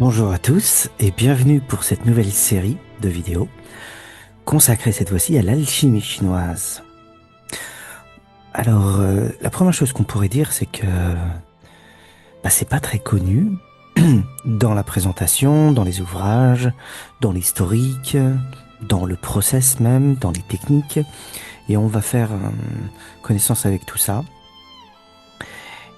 Bonjour à tous et bienvenue pour cette nouvelle série de vidéos consacrée cette fois-ci à l'alchimie chinoise. Alors, la première chose qu'on pourrait dire, c'est que c'est pas très connu dans la présentation, dans les ouvrages, dans l'historique, dans le process même, dans les techniques, et on va faire connaissance avec tout ça.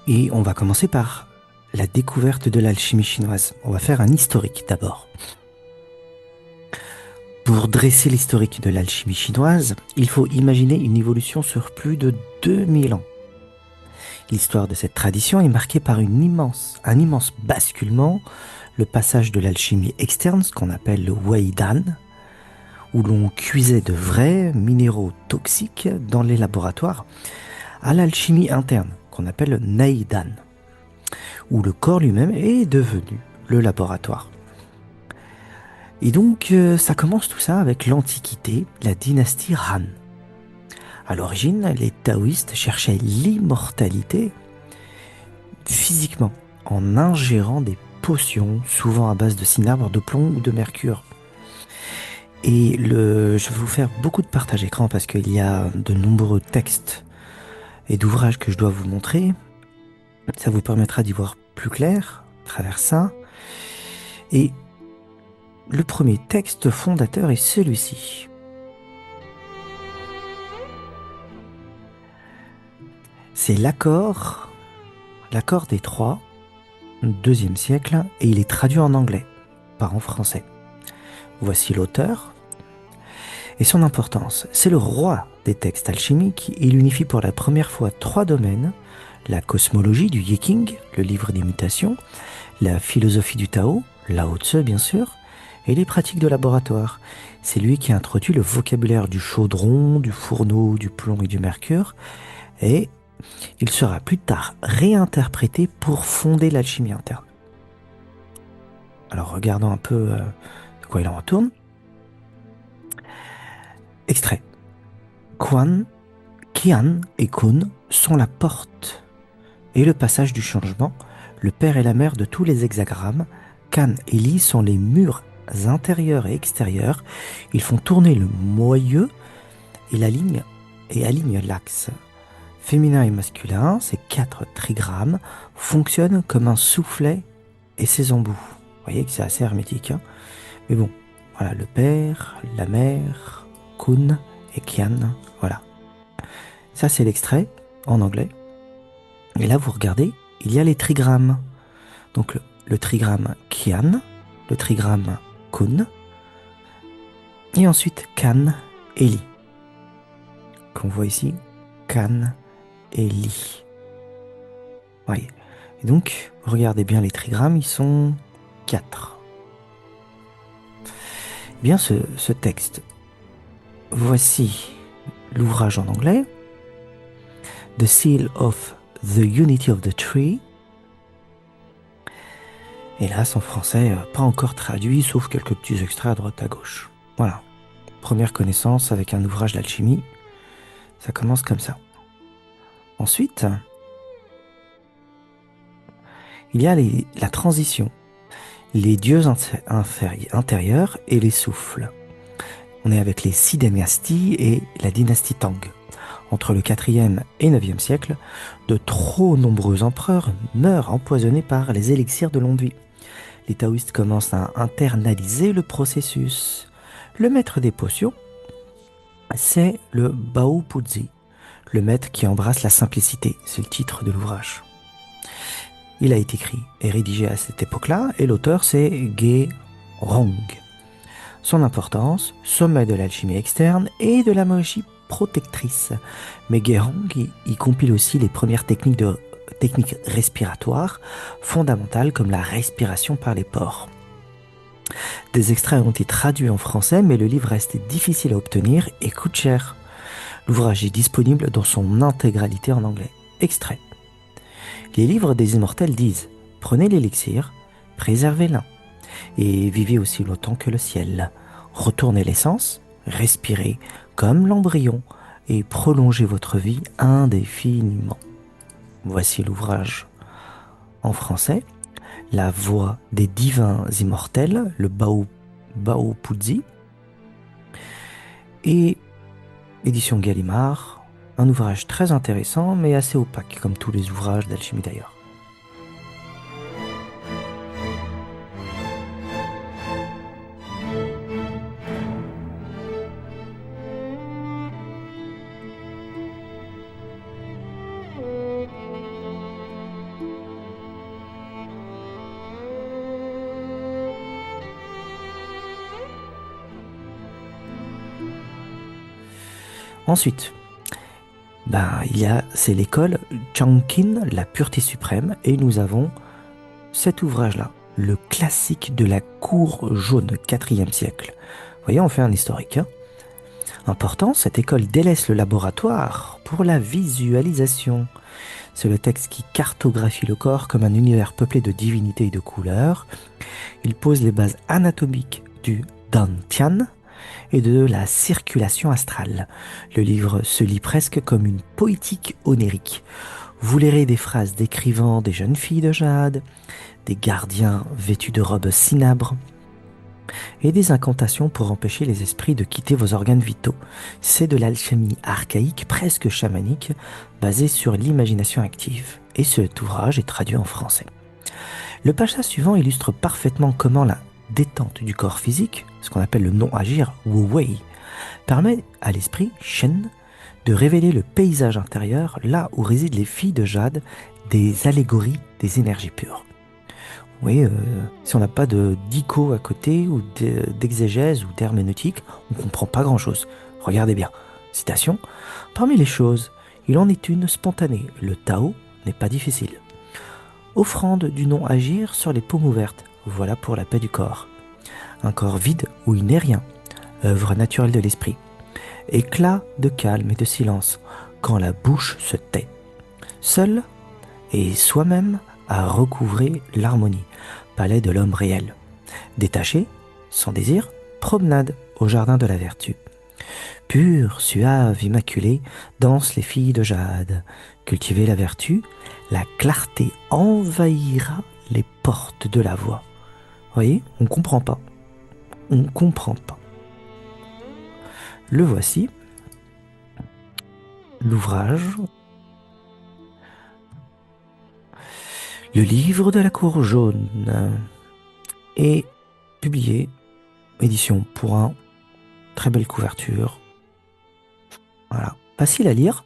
Et on va commencer par la découverte de l'alchimie chinoise. On va faire un historique d'abord. Pour dresser l'historique de l'alchimie chinoise, il faut imaginer une évolution sur plus de 2000 ans. L'histoire de cette tradition est marquée par un immense basculement, le passage de l'alchimie externe, ce qu'on appelle le Weidan, où l'on cuisait de vrais minéraux toxiques dans les laboratoires, à l'alchimie interne, qu'on appelle le Neidan, où le corps lui-même est devenu le laboratoire. Et donc, ça commence tout ça avec l'Antiquité, la dynastie Han. À l'origine, les taoïstes cherchaient l'immortalité physiquement, en ingérant des potions, souvent à base de cinabre, de plomb ou de mercure. Et je vais vous faire beaucoup de partage écran parce qu'il y a de nombreux textes et d'ouvrages que je dois vous montrer. Ça vous permettra d'y voir plus clair à travers ça. Et le premier texte fondateur est celui-ci. C'est l'accord des Trois, 2e siècle, et il est traduit en anglais, pas en français. Voici l'auteur. Et son importance, c'est le roi des textes alchimiques. Il unifie pour la première fois 3 domaines: la cosmologie du Yiking, le livre des mutations, la philosophie du Tao, Lao Tse bien sûr, et les pratiques de laboratoire. C'est lui qui a introduit le vocabulaire du chaudron, du fourneau, du plomb et du mercure, et il sera plus tard réinterprété pour fonder l'alchimie interne. Alors regardons un peu de quoi il en retourne. Extrait. Quan, Qian et Kun sont la porte et le passage du changement, le père et la mère de tous les hexagrammes. Kan et Li sont les murs intérieurs et extérieurs. Ils font tourner le moyeu et alignent l'axe. Féminin et masculin, ces 4 trigrammes fonctionnent comme un soufflet et ses embouts. Vous voyez que c'est assez hermétique, hein. Mais bon, voilà, le père, la mère, Kun et Qian, voilà. Ça, c'est l'extrait en anglais. Et là, vous regardez, il y a les trigrammes. Donc, le trigramme Qian, le trigramme Kun, et ensuite Kan et Li. Qu'on voit ici, Kan et Li. Voyez. Et donc, regardez bien les trigrammes, ils sont 4. Bien, ce texte, voici l'ouvrage en anglais, The Seal of the Unity of the Tree. Hélas, en français, pas encore traduit, sauf quelques petits extraits à droite à gauche. Voilà. Première connaissance avec un ouvrage d'alchimie. Ça commence comme ça. Ensuite, il y a la transition, les dieux intérieurs et les souffles. On est avec les 6 dynasties et la dynastie Tang. Entre le 4e et 9e siècle, de trop nombreux empereurs meurent empoisonnés par les élixirs de longue vie. Les taoïstes commencent à internaliser le processus. Le maître des potions, c'est le Bao Puzi, le maître qui embrasse la simplicité, c'est le titre de l'ouvrage. Il a été écrit et rédigé à cette époque-là, et l'auteur c'est Ge Rong. Son importance, sommet de l'alchimie externe et de la magie protectrice. Mais Ge Rong y compile aussi les premières techniques respiratoires fondamentales comme la respiration par les pores. Des extraits ont été traduits en français, mais le livre reste difficile à obtenir et coûte cher. L'ouvrage est disponible dans son intégralité en anglais. Extrait. Les livres des immortels disent: prenez l'élixir, préservez-le, et vivez aussi longtemps que le ciel. Retournez l'essence, respirez comme l'embryon, et prolongez votre vie indéfiniment. Voici l'ouvrage en français. La voix des divins immortels, le Bao Puzi, et édition Gallimard, un ouvrage très intéressant mais assez opaque, comme tous les ouvrages d'alchimie d'ailleurs. Ensuite, c'est l'école Changqin, la pureté suprême, et nous avons cet ouvrage-là, le classique de la cour jaune, 4e siècle. Vous voyez, on fait un historique. Important, cette école délaisse le laboratoire pour la visualisation. C'est le texte qui cartographie le corps comme un univers peuplé de divinités et de couleurs. Il pose les bases anatomiques du Dantian et de la circulation astrale. Le livre se lit presque comme une poétique onirique. Vous lirez des phrases décrivant des jeunes filles de jade, des gardiens vêtus de robes cinabres, et des incantations pour empêcher les esprits de quitter vos organes vitaux. C'est de l'alchimie archaïque, presque chamanique, basée sur l'imagination active. Et cet ouvrage est traduit en français. Le pacha suivant illustre parfaitement comment la détente du corps physique, ce qu'on appelle le non-agir, Wu Wei, permet à l'esprit, Shen, de révéler le paysage intérieur, là où résident les filles de jade, des allégories des énergies pures. Oui, si on n'a pas d'ico à côté, ou d'exégèse, ou d'herméneutique, on ne comprend pas grand-chose. Regardez bien. Citation. Parmi les choses, il en est une spontanée. Le Tao n'est pas difficile. Offrande du non-agir sur les paumes ouvertes. Voilà pour la paix du corps. Un corps vide où il n'est rien. Œuvre naturelle de l'esprit. Éclat de calme et de silence quand la bouche se tait. Seul et soi-même à recouvrer l'harmonie, palais de l'homme réel. Détaché, sans désir, promenade au jardin de la vertu. Pure, suave, immaculée, dansent les filles de jade. Cultivez la vertu, la clarté envahira les portes de la voix. Voyez, on ne comprend pas. On ne comprend pas. Le voici, l'ouvrage, le livre de la cour jaune, est publié, édition Pourrin, très belle couverture. Voilà, facile à lire,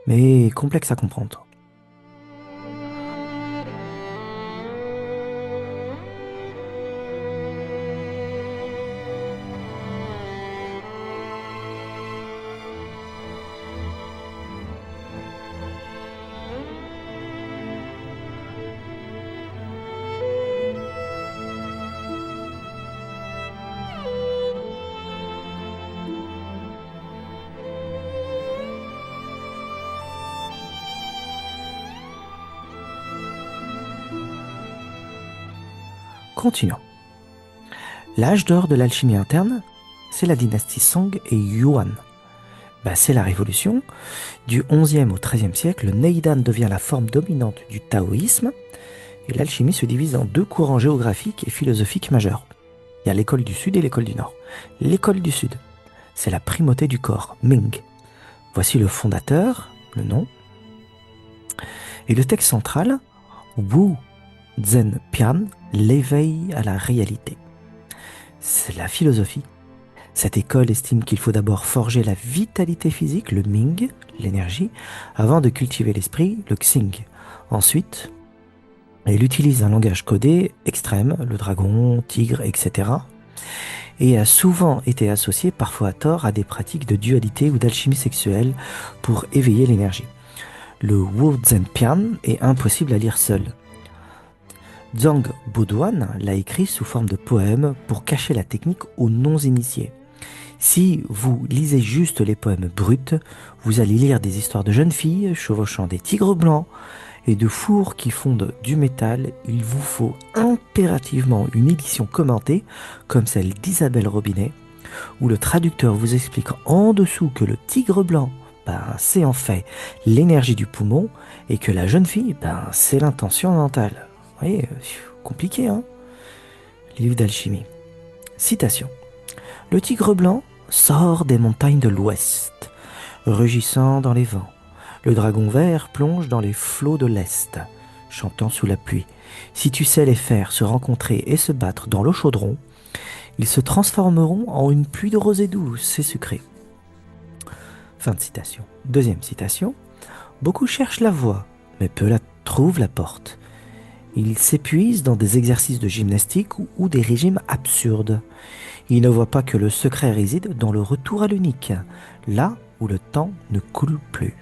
mais complexe à comprendre. Continuons. L'âge d'or de l'alchimie interne, c'est la dynastie Song et Yuan. C'est la révolution. Du 11e au 13e siècle, le Neidan devient la forme dominante du taoïsme et l'alchimie se divise en deux courants géographiques et philosophiques majeurs. Il y a l'école du Sud et l'école du Nord. L'école du Sud, c'est la primauté du corps, Ming. Voici le fondateur, le nom. Et le texte central, Wu Zhen Pian, l'éveil à la réalité. C'est la philosophie. Cette école estime qu'il faut d'abord forger la vitalité physique, le Ming, l'énergie, avant de cultiver l'esprit, le Xing. Ensuite, elle utilise un langage codé extrême, le dragon, tigre, etc. et a souvent été associée, parfois à tort, à des pratiques de dualité ou d'alchimie sexuelle pour éveiller l'énergie. Le Wu Zhen Pian est impossible à lire seul. Zhang Boduan l'a écrit sous forme de poème pour cacher la technique aux non-initiés. Si vous lisez juste les poèmes bruts, vous allez lire des histoires de jeunes filles chevauchant des tigres blancs et de fours qui fondent du métal. Il vous faut impérativement une édition commentée, comme celle d'Isabelle Robinet, où le traducteur vous explique en dessous que le tigre blanc, c'est en fait l'énergie du poumon, et que la jeune fille, c'est l'intention mentale. Vous voyez, compliqué, hein? Les livres d'alchimie. Citation. Le tigre blanc sort des montagnes de l'ouest, rugissant dans les vents. Le dragon vert plonge dans les flots de l'est, chantant sous la pluie. Si tu sais les faire se rencontrer et se battre dans l'eau chaudron, ils se transformeront en une pluie de rosée douce et sucrée. Fin de citation. Deuxième citation. Beaucoup cherchent la voie, mais peu la trouvent la porte. Ils s'épuisent dans des exercices de gymnastique ou des régimes absurdes. Ils ne voient pas que le secret réside dans le retour à l'unique, là où le temps ne coule plus.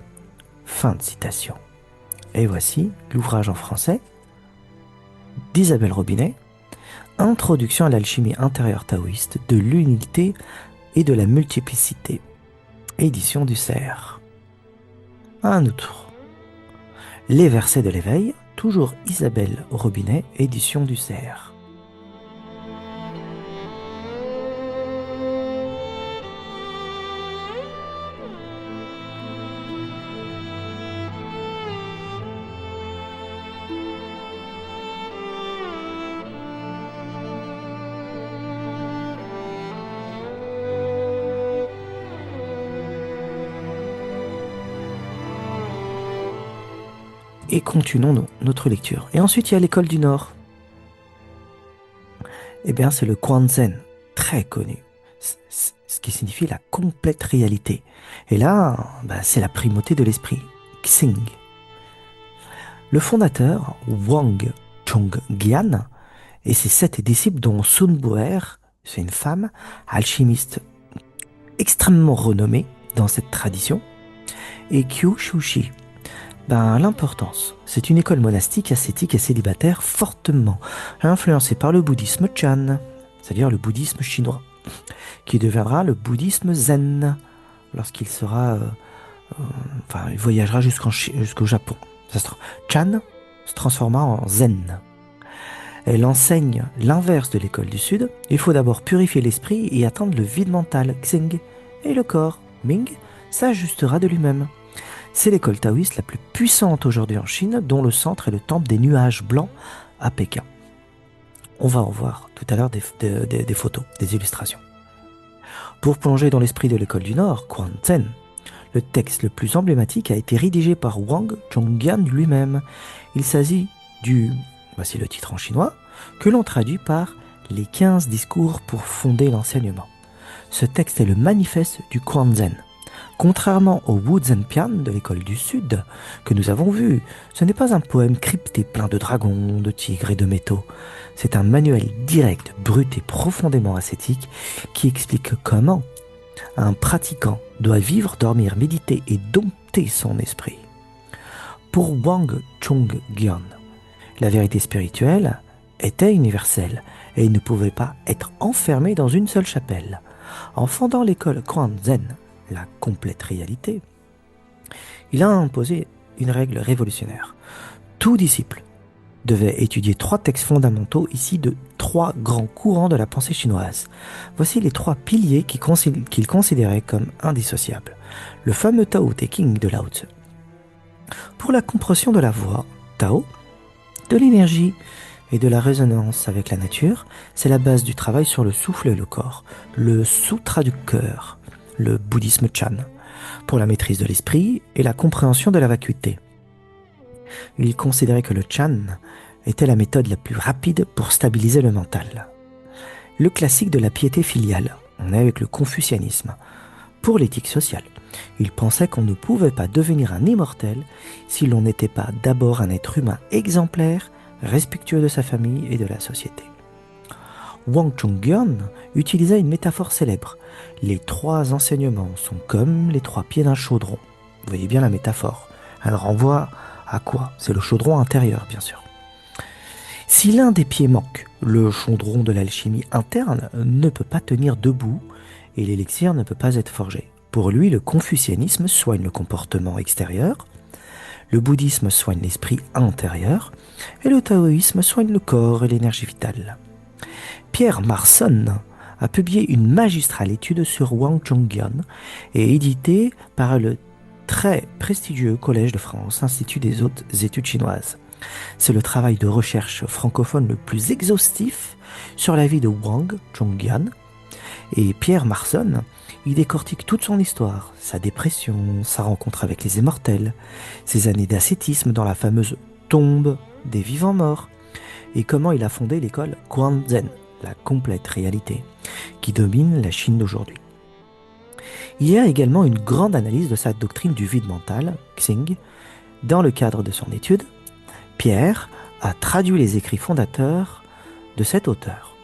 Fin de citation. Et voici l'ouvrage en français d'Isabelle Robinet, Introduction à l'alchimie intérieure taoïste, de l'unité et de la multiplicité. Édition du Cerf. Un autre. Les versets de l'éveil, toujours Isabelle Robinet, édition du Cerf. Et continuons notre lecture. Et ensuite, il y a l'école du Nord. Eh bien, c'est le Quanzhen, très connu, ce qui signifie la complète réalité. Et là, c'est la primauté de l'esprit, Xing. Le fondateur, Wang Chongyan, et ses 7 disciples, dont Sun Bu'er, c'est une femme, alchimiste extrêmement renommée dans cette tradition, et Kyu Shushi. L'importance, c'est une école monastique, ascétique et célibataire fortement influencée par le bouddhisme Chan, c'est-à-dire le bouddhisme chinois, qui deviendra le bouddhisme zen lorsqu'il sera, il voyagera jusqu'au Japon. Chan se transforma en zen. Elle enseigne l'inverse de l'école du Sud. Il faut d'abord purifier l'esprit et atteindre le vide mental, Xing, et le corps, Ming, s'ajustera de lui-même. C'est l'école taoïste la plus puissante aujourd'hui en Chine, dont le centre est le temple des nuages blancs à Pékin. On va en voir tout à l'heure des photos, des illustrations. Pour plonger dans l'esprit de l'école du Nord, Quanzhen, le texte le plus emblématique a été rédigé par Wang Chongyan lui-même. Il s'agit voici le titre en chinois, que l'on traduit par « Les 15 discours pour fonder l'enseignement ». Ce texte est le manifeste du Quanzhen. Contrairement au Wu Zhenpian de l'école du Sud que nous avons vu, ce n'est pas un poème crypté plein de dragons, de tigres et de métaux. C'est un manuel direct, brut et profondément ascétique qui explique comment un pratiquant doit vivre, dormir, méditer et dompter son esprit. Pour Wang Chongyan, la vérité spirituelle était universelle et il ne pouvait pas être enfermé dans une seule chapelle. En fondant l'école Quanzhen, la complète réalité, il a imposé une règle révolutionnaire. Tout disciple devait étudier 3 textes fondamentaux issus de 3 grands courants de la pensée chinoise. Voici les 3 piliers qu'il considérait comme indissociables. Le fameux Tao Te Ching de Lao Tzu. Pour la compréhension de la voix, Tao, de l'énergie et de la résonance avec la nature, c'est la base du travail sur le souffle et le corps, le sutra du cœur, le bouddhisme Chan, pour la maîtrise de l'esprit et la compréhension de la vacuité. Il considérait que le Chan était la méthode la plus rapide pour stabiliser le mental. Le classique de la piété filiale, on est avec le confucianisme. Pour l'éthique sociale, il pensait qu'on ne pouvait pas devenir un immortel si l'on n'était pas d'abord un être humain exemplaire, respectueux de sa famille et de la société. Wang Chongyan utilisait une métaphore célèbre. Les 3 enseignements sont comme les 3 pieds d'un chaudron. Vous voyez bien la métaphore. Elle renvoie à quoi? C'est le chaudron intérieur, bien sûr. Si l'un des pieds manque, le chaudron de l'alchimie interne ne peut pas tenir debout et l'élixir ne peut pas être forgé. Pour lui, le confucianisme soigne le comportement extérieur, le bouddhisme soigne l'esprit intérieur et le taoïsme soigne le corps et l'énergie vitale. Pierre Marson a publié une magistrale étude sur Wang Chongyan et édité par le très prestigieux Collège de France, Institut des hautes études chinoises. C'est le travail de recherche francophone le plus exhaustif sur la vie de Wang Chongyan. Et Pierre Marson, il décortique toute son histoire, sa dépression, sa rencontre avec les immortels, ses années d'ascétisme dans la fameuse tombe des vivants morts, et comment il a fondé l'école Guanzen, la complète réalité, qui domine la Chine d'aujourd'hui. Il y a également une grande analyse de sa doctrine du vide mental, Xing. Dans le cadre de son étude, Pierre a traduit les écrits fondateurs de cet auteur.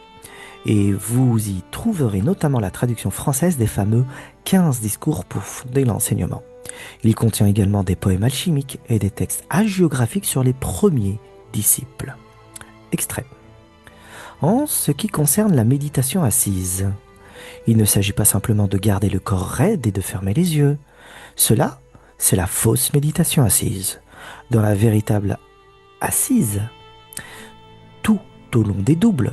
Et vous y trouverez notamment la traduction française des fameux 15 discours pour fonder l'enseignement. Il contient également des poèmes alchimiques et des textes hagiographiques sur les premiers disciples. Extrait. En ce qui concerne la méditation assise, il ne s'agit pas simplement de garder le corps raide et de fermer les yeux. Cela, c'est la fausse méditation assise. Dans la véritable assise, tout au long des 12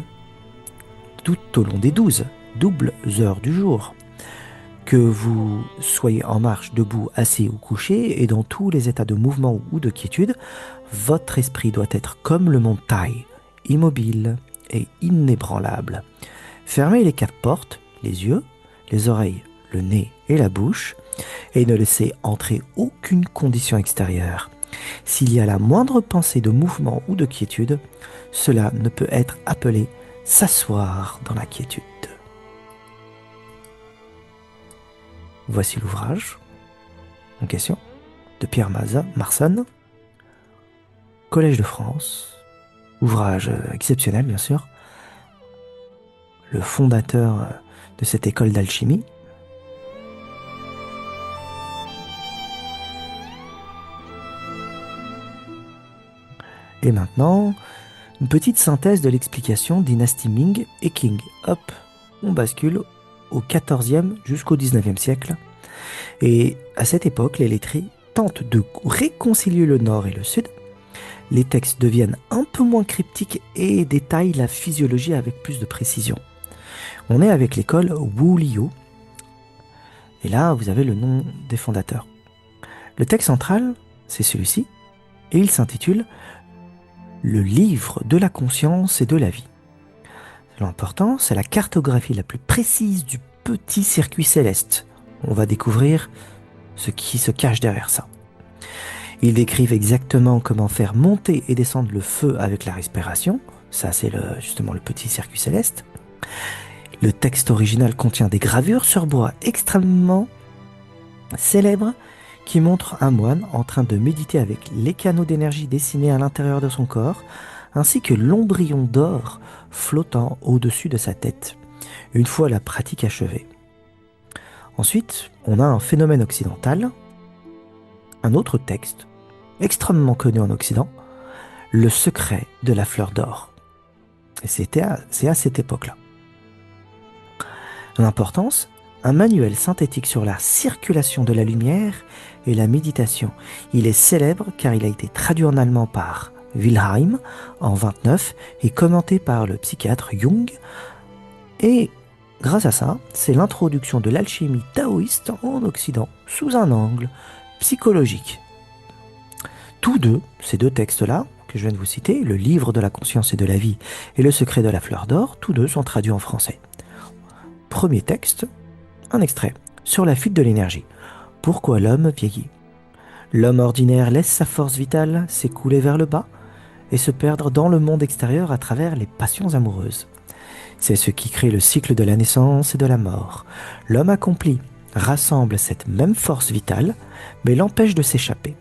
doubles heures du jour, que vous soyez en marche, debout, assis ou couché, et dans tous les états de mouvement ou de quiétude, votre esprit doit être comme le mont Tai, immobile et inébranlable. Fermez les 4 portes, les yeux, les oreilles, le nez et la bouche, et ne laissez entrer aucune condition extérieure. S'il y a la moindre pensée de mouvement ou de quiétude, cela ne peut être appelé s'asseoir dans la quiétude. Voici l'ouvrage en question de Pierre Marson, Collège de France, ouvrage exceptionnel bien sûr, le fondateur de cette école d'alchimie. Et maintenant, une petite synthèse de l'explication dynastie Ming et Qing. Hop, on bascule au XIVe jusqu'au XIXe siècle. Et à cette époque, les lettrés tentent de réconcilier le Nord et le Sud. Les textes deviennent un peu moins cryptiques et détaillent la physiologie avec plus de précision. On est avec l'école Wu Liu. Et là, vous avez le nom des fondateurs. Le texte central, c'est celui-ci, et il s'intitule « Le livre de la conscience et de la vie ». L'important, c'est la cartographie la plus précise du petit circuit céleste. On va découvrir ce qui se cache derrière ça. Ils décrivent exactement comment faire monter et descendre le feu avec la respiration. Ça, c'est justement le petit circuit céleste. Le texte original contient des gravures sur bois extrêmement célèbres qui montrent un moine en train de méditer avec les canaux d'énergie dessinés à l'intérieur de son corps, ainsi que l'ombryon d'or flottant au-dessus de sa tête, une fois la pratique achevée. Ensuite, on a un phénomène occidental, un autre texte, extrêmement connu en Occident, Le secret de la fleur d'or. Et c'est à cette époque-là. L'importance, un manuel synthétique sur la circulation de la lumière et la méditation. Il est célèbre car il a été traduit en allemand par Wilhelm en 29 et commenté par le psychiatre Jung. Et grâce à ça, c'est l'introduction de l'alchimie taoïste en Occident sous un angle psychologique. Tous deux, ces deux textes-là, que je viens de vous citer, le livre de la conscience et de la vie et le secret de la fleur d'or, tous deux sont traduits en français. Premier texte, un extrait, sur la fuite de l'énergie. Pourquoi l'homme vieillit? L'homme ordinaire laisse sa force vitale s'écouler vers le bas et se perdre dans le monde extérieur à travers les passions amoureuses. C'est ce qui crée le cycle de la naissance et de la mort. L'homme accompli rassemble cette même force vitale, mais l'empêche de s'échapper.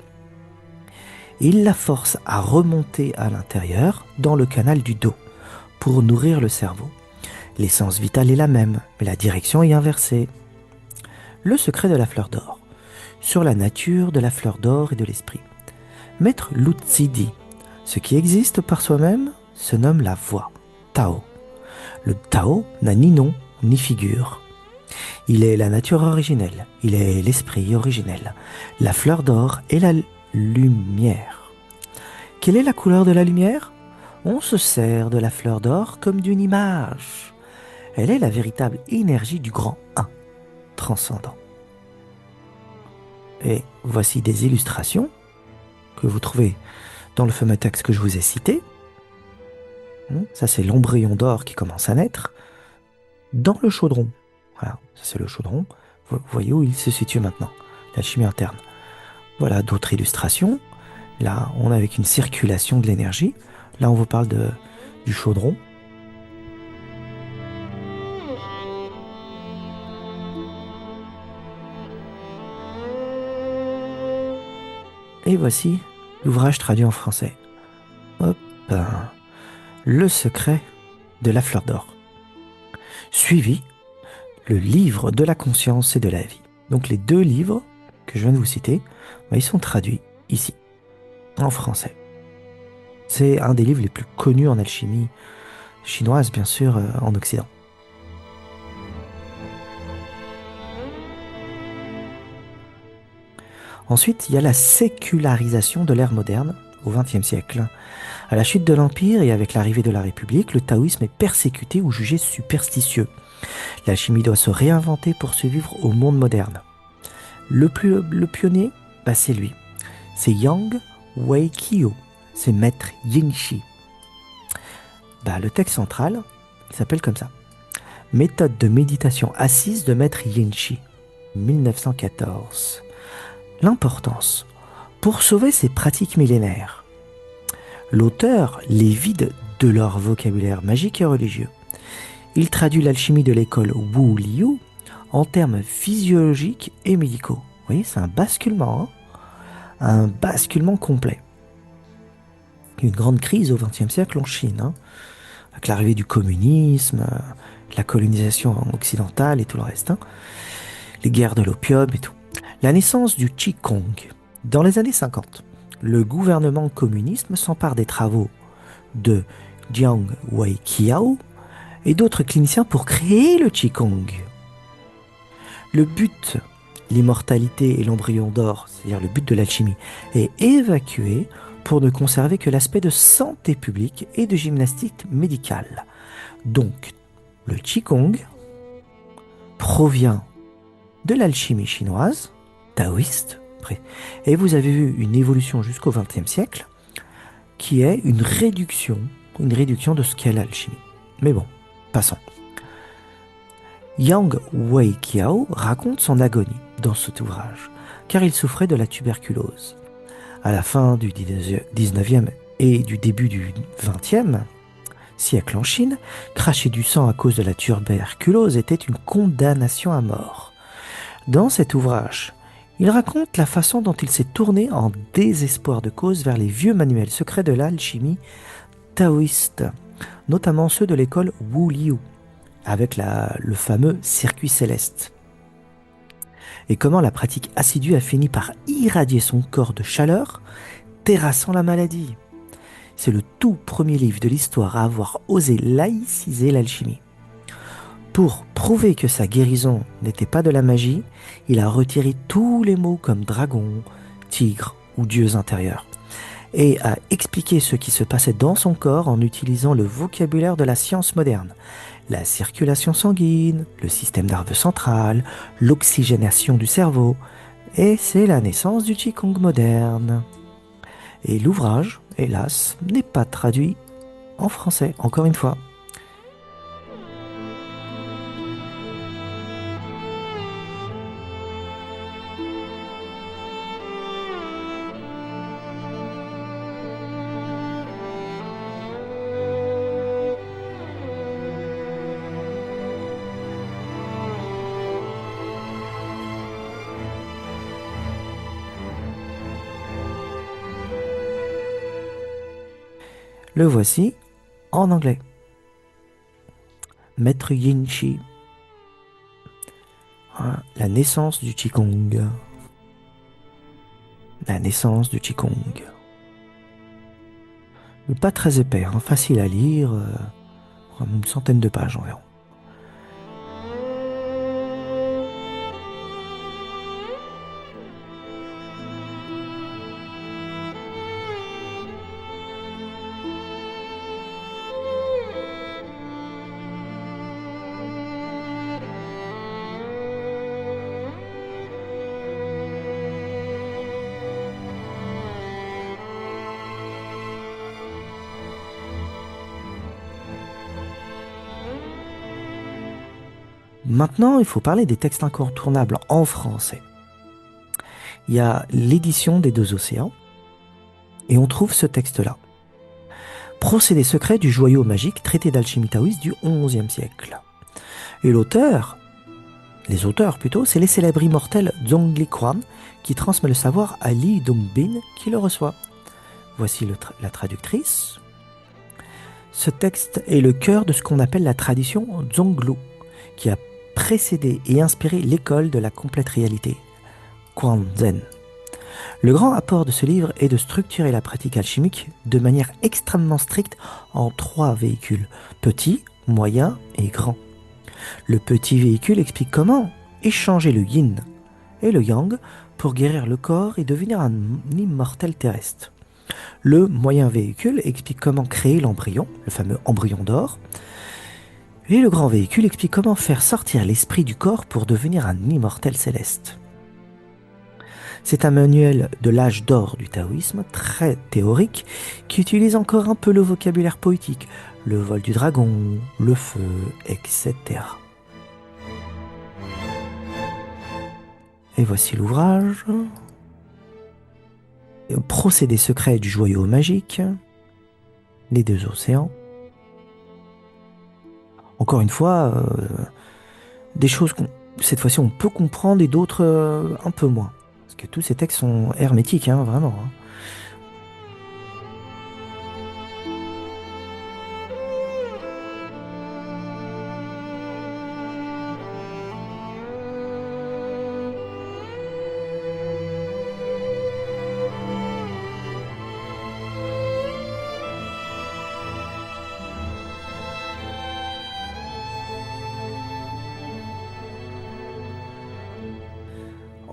Il la force à remonter à l'intérieur dans le canal du dos pour nourrir le cerveau. L'essence vitale est la même, mais la direction est inversée. Le secret de la fleur d'or. Sur la nature de la fleur d'or et de l'esprit. Maître Lu-Tzu dit, ce qui existe par soi-même se nomme la voie, Tao. Le Tao n'a ni nom ni figure. Il est la nature originelle, il est l'esprit originel. La fleur d'or est la lumière. Quelle est la couleur de la lumière? On se sert de la fleur d'or comme d'une image. Elle est la véritable énergie du grand Un, transcendant. Et voici des illustrations que vous trouvez dans le fameux texte que je vous ai cité. Ça, c'est l'embryon d'or qui commence à naître dans le chaudron. Voilà, ça c'est le chaudron. Vous voyez où il se situe maintenant, l'alchimie interne. Voilà d'autres illustrations. Là, on est avec une circulation de l'énergie. Là, on vous parle du chaudron. Et voici l'ouvrage traduit en français. Hop, Le secret de la fleur d'or. Suivi le livre de la conscience et de la vie. Donc les deux livres que je viens de vous citer, ils sont traduits ici, en français. C'est un des livres les plus connus en alchimie chinoise, bien sûr, en Occident. Ensuite, il y a la sécularisation de l'ère moderne au XXe siècle. À la chute de l'Empire et avec l'arrivée de la République, le taoïsme est persécuté ou jugé superstitieux. L'alchimie doit se réinventer pour survivre au monde moderne. Le pionnier, c'est lui. C'est Yang Weiqiu. C'est Maître Yin Shi. Le texte central, il s'appelle comme ça. Méthode de méditation assise de Maître Yin Shi, 1914. L'importance. Pour sauver ces pratiques millénaires, l'auteur les vide de leur vocabulaire magique et religieux. Il traduit l'alchimie de l'école Wu Liu en termes physiologiques et médicaux. Vous voyez, c'est un basculement, un basculement complet. Une grande crise au XXe siècle en Chine, avec l'arrivée du communisme, la colonisation occidentale et tout le reste, les guerres de l'opium et tout. La naissance du Qigong. Dans les années 50, le gouvernement communiste s'empare des travaux de Jiang Weiqiao et d'autres cliniciens pour créer le Qigong. Le but, l'immortalité et l'embryon d'or, c'est-à-dire le but de l'alchimie, est évacué pour ne conserver que l'aspect de santé publique et de gymnastique médicale. Donc, le Qigong provient de l'alchimie chinoise, taoïste, et vous avez vu une évolution jusqu'au XXe siècle, qui est une réduction de ce qu'est l'alchimie. Mais bon, passons. Yang Weiqiao raconte son agonie dans cet ouvrage, car il souffrait de la tuberculose. À la fin du 19e et du début du 20e siècle en Chine, cracher du sang à cause de la tuberculose était une condamnation à mort. Dans cet ouvrage, il raconte la façon dont il s'est tourné en désespoir de cause vers les vieux manuels secrets de l'alchimie taoïste, notamment ceux de l'école Wu Liu, avec le fameux circuit céleste. Et comment la pratique assidue a fini par irradier son corps de chaleur, terrassant la maladie. C'est le tout premier livre de l'histoire à avoir osé laïciser l'alchimie. Pour prouver que sa guérison n'était pas de la magie, il a retiré tous les mots comme dragon, tigre ou dieux intérieurs, et a expliqué ce qui se passait dans son corps en utilisant le vocabulaire de la science moderne. La circulation sanguine, le système nerveux central, l'oxygénation du cerveau, et c'est la naissance du Qigong moderne. Et l'ouvrage, hélas, n'est pas traduit en français, encore une fois. Le voici en anglais. Maître Yin Shi. La naissance du Qigong. La naissance du Qigong. Mais pas très épais, facile à lire, une centaine de pages environ. Maintenant, il faut parler des textes incontournables en français. Il y a l'édition des Deux Océans, et on trouve ce texte-là. Procédé secret du joyau magique, traité d'alchimie taoïste du XIe siècle. Et les auteurs plutôt, c'est les célèbres immortels Zhongli Quan, qui transmet le savoir à Li Dongbin, qui le reçoit. Voici la traductrice. Ce texte est le cœur de ce qu'on appelle la tradition Zhonglu, qui a précédé et inspiré l'école de la complète réalité, Quan Zen. Le grand apport de ce livre est de structurer la pratique alchimique de manière extrêmement stricte en 3 véhicules, petit, moyen et grand. Le petit véhicule explique comment échanger le yin et le yang pour guérir le corps et devenir un immortel terrestre. Le moyen véhicule explique comment créer l'embryon, le fameux embryon d'or. Et le grand véhicule explique comment faire sortir l'esprit du corps pour devenir un immortel céleste. C'est un manuel de l'âge d'or du taoïsme, très théorique, qui utilise encore un peu le vocabulaire poétique, le vol du dragon, le feu, etc. Et voici l'ouvrage. Procédé secret du joyau magique, les Deux Océans. Encore une fois, des choses cette fois-ci on peut comprendre et d'autres un peu moins. Parce que tous ces textes sont hermétiques, vraiment.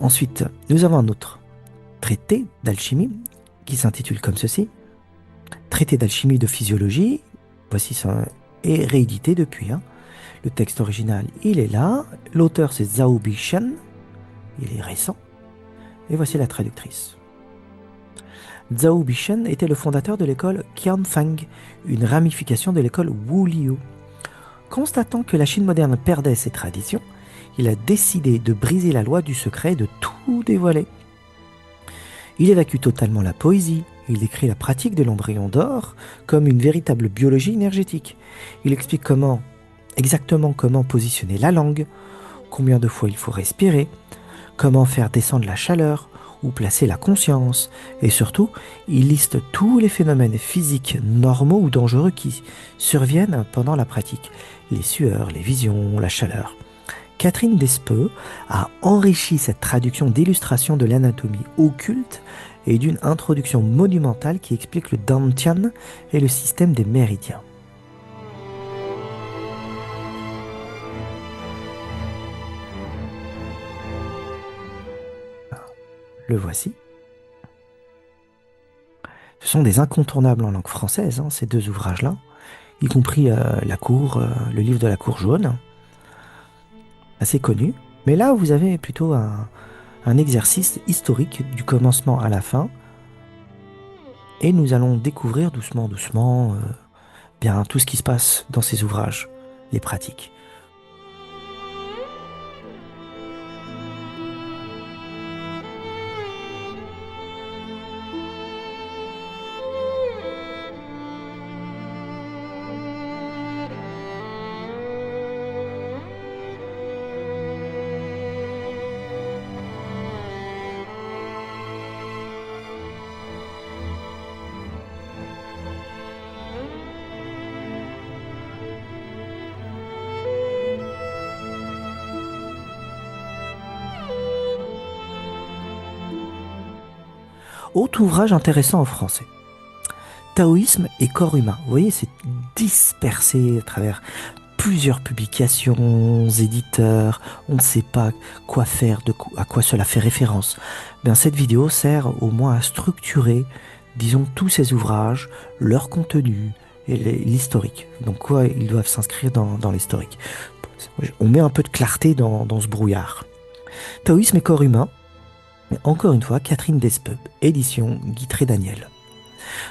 Ensuite, nous avons un autre traité d'alchimie qui s'intitule comme ceci. Traité d'alchimie de physiologie, voici ça, est réédité depuis. Le texte original, il est là. L'auteur, c'est Zhao Bishan. Il est récent. Et voici la traductrice. Zhao Bishan était le fondateur de l'école Qianfang, une ramification de l'école Wuliu. Constatant que la Chine moderne perdait ses traditions, il a décidé de briser la loi du secret et de tout dévoiler. Il évacue totalement la poésie, il décrit la pratique de l'embryon d'or comme une véritable biologie énergétique. Il explique exactement comment positionner la langue, combien de fois il faut respirer, comment faire descendre la chaleur, où placer la conscience, et surtout, il liste tous les phénomènes physiques normaux ou dangereux qui surviennent pendant la pratique, les sueurs, les visions, la chaleur. Catherine Despeux a enrichi cette traduction d'illustrations de l'anatomie occulte et d'une introduction monumentale qui explique le Dantian et le système des méridiens. Le voici. Ce sont des incontournables en langue française, ces deux ouvrages-là, y compris le livre de la Cour jaune, assez connu. Mais là, vous avez plutôt un exercice historique du commencement à la fin. Et nous allons découvrir doucement, bien tout ce qui se passe dans ces ouvrages, les pratiques. Autre ouvrage intéressant en français. Taoïsme et corps humain. Vous voyez, c'est dispersé à travers plusieurs publications, éditeurs. On ne sait pas quoi faire, à quoi cela fait référence. Bien, cette vidéo sert au moins à structurer, disons, tous ces ouvrages, leur contenu et l'historique. Donc, quoi, ils doivent s'inscrire dans l'historique. On met un peu de clarté dans ce brouillard. Taoïsme et corps humain. Mais encore une fois, Catherine Despeux, édition Guitry Daniel.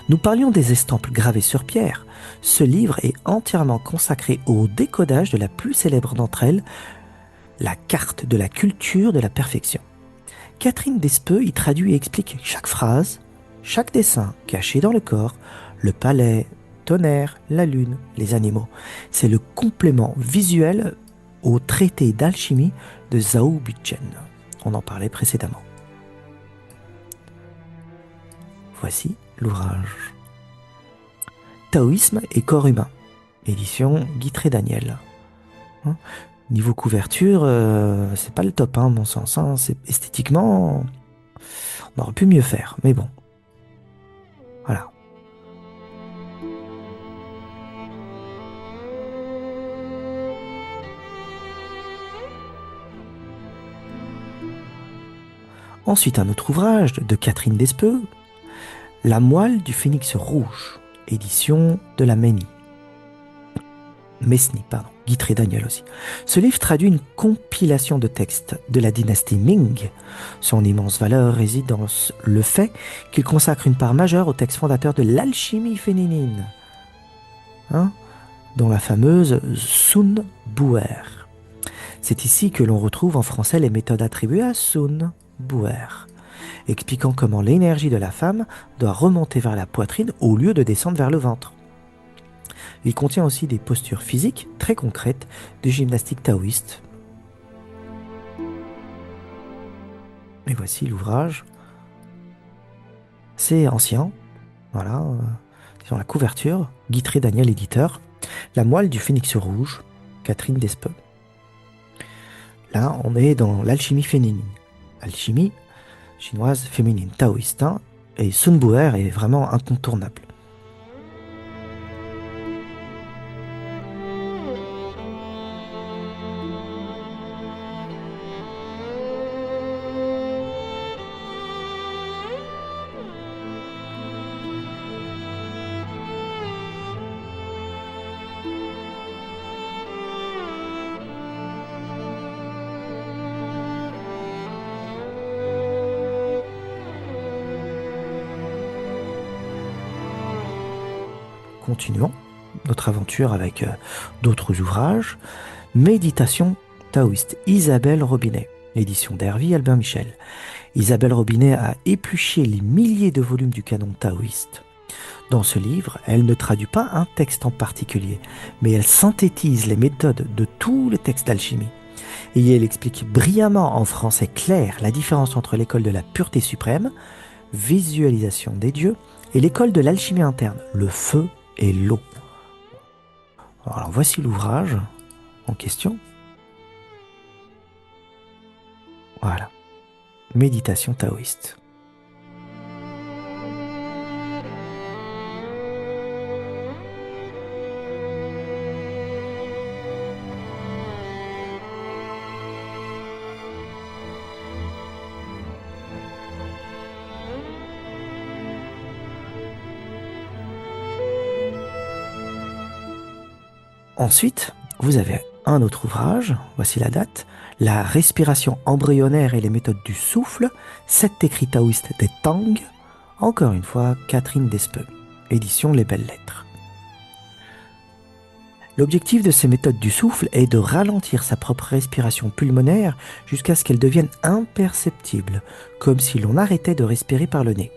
Nous parlions des estampes gravées sur pierre. Ce livre est entièrement consacré au décodage de la plus célèbre d'entre elles, la carte de la culture de la perfection. Catherine Despeux y traduit et explique chaque phrase, chaque dessin caché dans le corps, le palais, tonnerre, la lune, les animaux. C'est le complément visuel au traité d'alchimie de Zhao Buchen. On en parlait précédemment. Voici l'ouvrage. Taoïsme et corps humain, édition Guitré-Daniel. Niveau couverture, c'est pas le top, à mon sens. C'est esthétiquement, on aurait pu mieux faire, mais bon. Voilà. Ensuite, un autre ouvrage de Catherine Despeux, La moelle du phénix rouge, édition de la Mesny, Guitré-Daniel aussi. Ce livre traduit une compilation de textes de la dynastie Ming. Son immense valeur réside dans le fait qu'il consacre une part majeure aux textes fondateurs de l'alchimie féminine, dont la fameuse Sun Bu'er. C'est ici que l'on retrouve en français les méthodes attribuées à Sun Bu'er, expliquant comment l'énergie de la femme doit remonter vers la poitrine au lieu de descendre vers le ventre. Il contient aussi des postures physiques très concrètes de gymnastique taoïste. Et voici l'ouvrage. C'est ancien, voilà, sur la couverture, Guitré-Daniel éditeur, La moelle du phénix rouge, Catherine Despeux. Là, on est dans l'alchimie féminine. Alchimie chinoise féminine, taoïste, et Sun Bu'er est vraiment incontournable. Continuons notre aventure avec d'autres ouvrages. Méditation taoïste, Isabelle Robinet, édition d'Hervy, Albin Michel. Isabelle Robinet a épluché les milliers de volumes du canon taoïste. Dans ce livre, elle ne traduit pas un texte en particulier, mais elle synthétise les méthodes de tous les textes d'alchimie. Et elle explique brillamment en français clair la différence entre l'école de la pureté suprême, visualisation des dieux, et l'école de l'alchimie interne, le feu et l'eau. Alors voici l'ouvrage en question. Voilà. Méditation taoïste. Ensuite, vous avez un autre ouvrage, voici la date, La respiration embryonnaire et les méthodes du souffle, 7 écrits taoïstes des Tang, encore une fois Catherine Despeux, édition Les Belles Lettres. L'objectif de ces méthodes du souffle est de ralentir sa propre respiration pulmonaire jusqu'à ce qu'elle devienne imperceptible, comme si l'on arrêtait de respirer par le nez,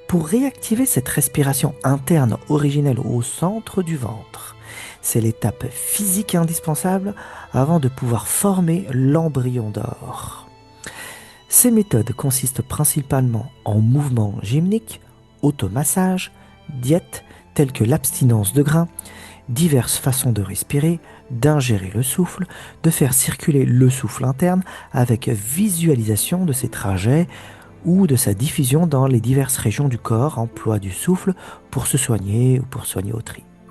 pour réactiver cette respiration interne originelle au centre du ventre. C'est l'étape physique indispensable avant de pouvoir former l'embryon d'or. Ces méthodes consistent principalement en mouvements gymniques, automassage, diète telles que l'abstinence de grains, diverses façons de respirer, d'ingérer le souffle, de faire circuler le souffle interne avec visualisation de ses trajets ou de sa diffusion dans les diverses régions du corps, emploi du souffle pour se soigner ou pour soigner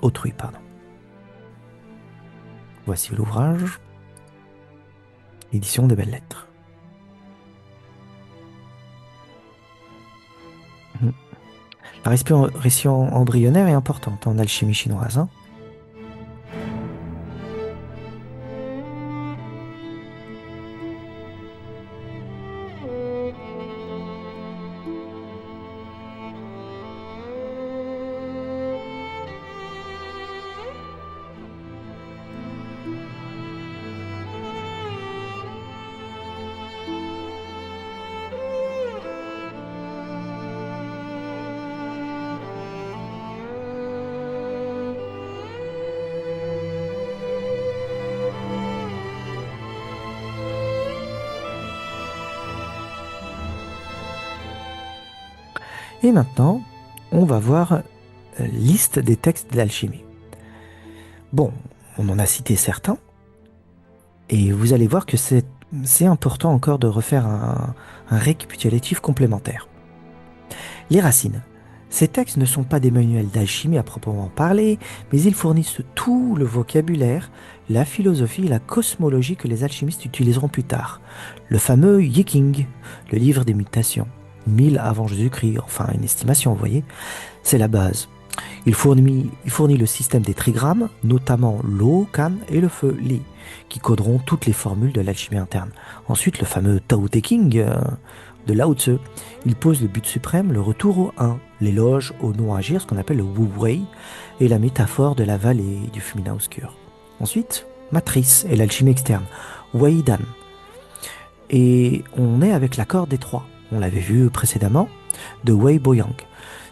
autrui. Voici l'ouvrage, édition des Belles Lettres. La respiration embryonnaire est importante en alchimie chinoise. Et maintenant, on va voir liste des textes d'alchimie. Bon, on en a cité certains, et vous allez voir que c'est important encore de refaire un récapitulatif complémentaire. Les racines. Ces textes ne sont pas des manuels d'alchimie à proprement parler, mais ils fournissent tout le vocabulaire, la philosophie et la cosmologie que les alchimistes utiliseront plus tard. Le fameux Yiking, le livre des mutations, 1000 avant Jésus-Christ, enfin une estimation, vous voyez, c'est la base. Il fournit le système des trigrammes, notamment l'eau, Kan, et le feu, Li, qui coderont toutes les formules de l'alchimie interne. Ensuite, le fameux Tao Te Ching de Lao Tzu. Il pose le but suprême, le retour au un, l'éloge au non-agir, ce qu'on appelle le Wu Wei, et la métaphore de la vallée du féminin obscur. Ensuite, Matrice et l'alchimie externe, Wei Dan. Et on est avec l'accord des trois, on l'avait vu précédemment, de Wei Boyang.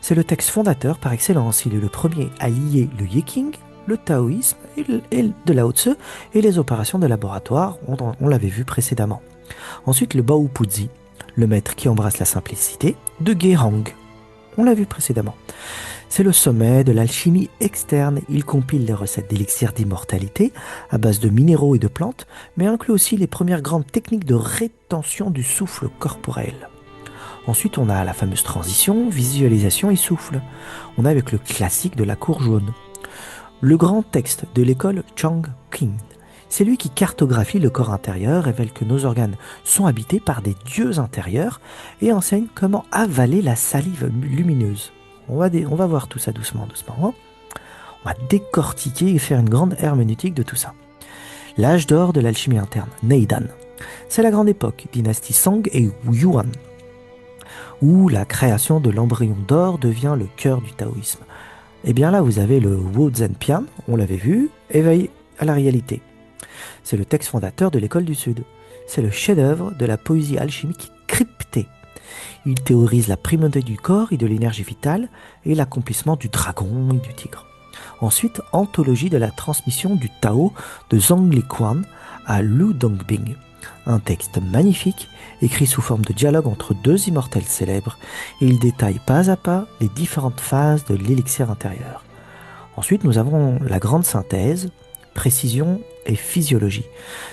C'est le texte fondateur par excellence. Il est le premier à lier le Yiking, le taoïsme et de Lao Tzu et les opérations de laboratoire, on l'avait vu précédemment. Ensuite, le Bao Puzi, le maître qui embrasse la simplicité, de Guérang. On l'a vu précédemment. C'est le sommet de l'alchimie externe. Il compile les recettes d'élixir d'immortalité à base de minéraux et de plantes, mais inclut aussi les premières grandes techniques de rétention du souffle corporel. Ensuite, on a la fameuse transition, visualisation et souffle. On a avec le classique de la cour jaune. Le grand texte de l'école Chongqing. C'est lui qui cartographie le corps intérieur, révèle que nos organes sont habités par des dieux intérieurs et enseigne comment avaler la salive lumineuse. On va voir tout ça doucement. Hein. On va décortiquer et faire une grande herméneutique de tout ça. L'âge d'or de l'alchimie interne, Neidan. C'est la grande époque, dynastie Song et Yuan, où la création de l'embryon d'or devient le cœur du taoïsme. Et bien là, vous avez le Wu Zhenpian, on l'avait vu, éveil à la réalité. C'est le texte fondateur de l'école du Sud. C'est le chef-d'œuvre de la poésie alchimique cryptée. Il théorise la primauté du corps et de l'énergie vitale et l'accomplissement du dragon et du tigre. Ensuite, anthologie de la transmission du Tao de Zhang Liquan à Lu Dongbing. Un texte magnifique, écrit sous forme de dialogue entre deux immortels célèbres, et il détaille pas à pas les différentes phases de l'élixir intérieur. Ensuite, nous avons la grande synthèse, précision et physiologie,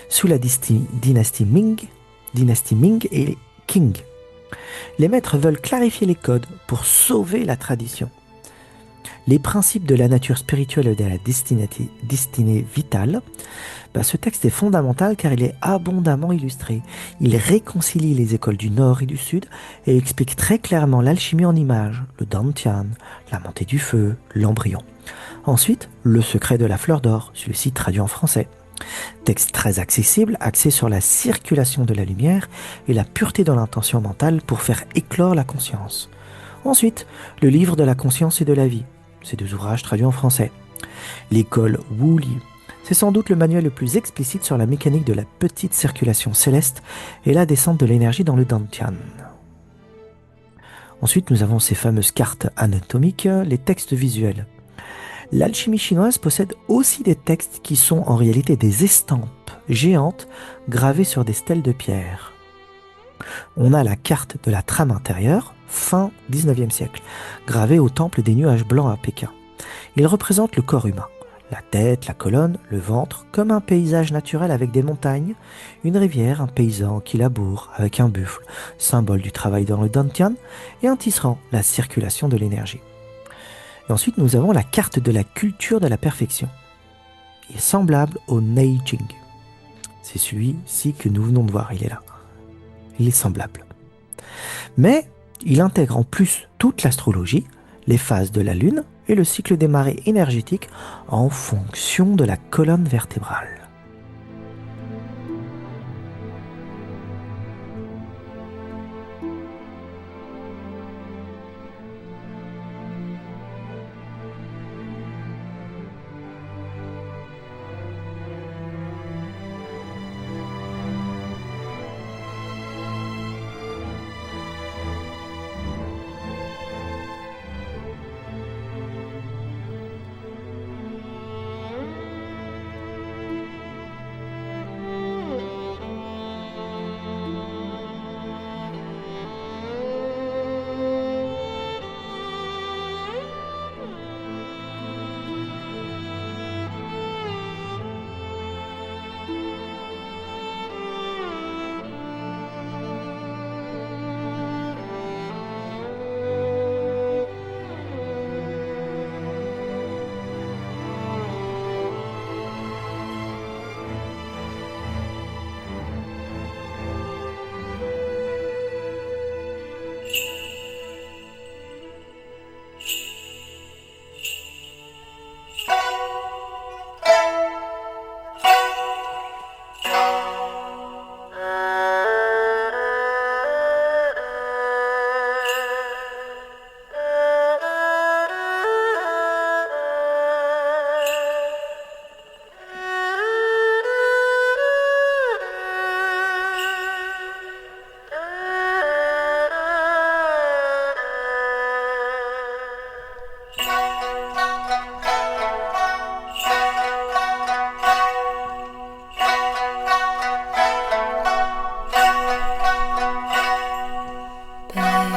sous la dynastie Ming et Qing. Les maîtres veulent clarifier les codes pour sauver la tradition. Les principes de la nature spirituelle et de la destinée vitale, ce texte est fondamental car il est abondamment illustré. Il réconcilie les écoles du Nord et du Sud et explique très clairement l'alchimie en images, le dantian, la montée du feu, l'embryon. Ensuite, le secret de la fleur d'or, celui-ci traduit en français. Texte très accessible, axé sur la circulation de la lumière et la pureté de l'intention mentale pour faire éclore la conscience. Ensuite, le livre de la conscience et de la vie. Ces deux ouvrages traduits en français. L'école Wu Li. C'est sans doute le manuel le plus explicite sur la mécanique de la petite circulation céleste et la descente de l'énergie dans le dantian. Ensuite, nous avons ces fameuses cartes anatomiques, les textes visuels. L'alchimie chinoise possède aussi des textes qui sont en réalité des estampes géantes gravées sur des stèles de pierre. On a la carte de la trame intérieure, fin 19e siècle, gravée au temple des nuages blancs à Pékin. Il représente le corps humain, la tête, la colonne, le ventre, comme un paysage naturel avec des montagnes, une rivière, un paysan qui laboure avec un buffle, symbole du travail dans le dantian, et un tisserand, la circulation de l'énergie. Et ensuite, nous avons la carte de la culture de la perfection. Il est semblable au Neijing. C'est celui-ci que nous venons de voir, il est là. Il est semblable. Mais il intègre en plus toute l'astrologie, les phases de la Lune et le cycle des marées énergétiques en fonction de la colonne vertébrale.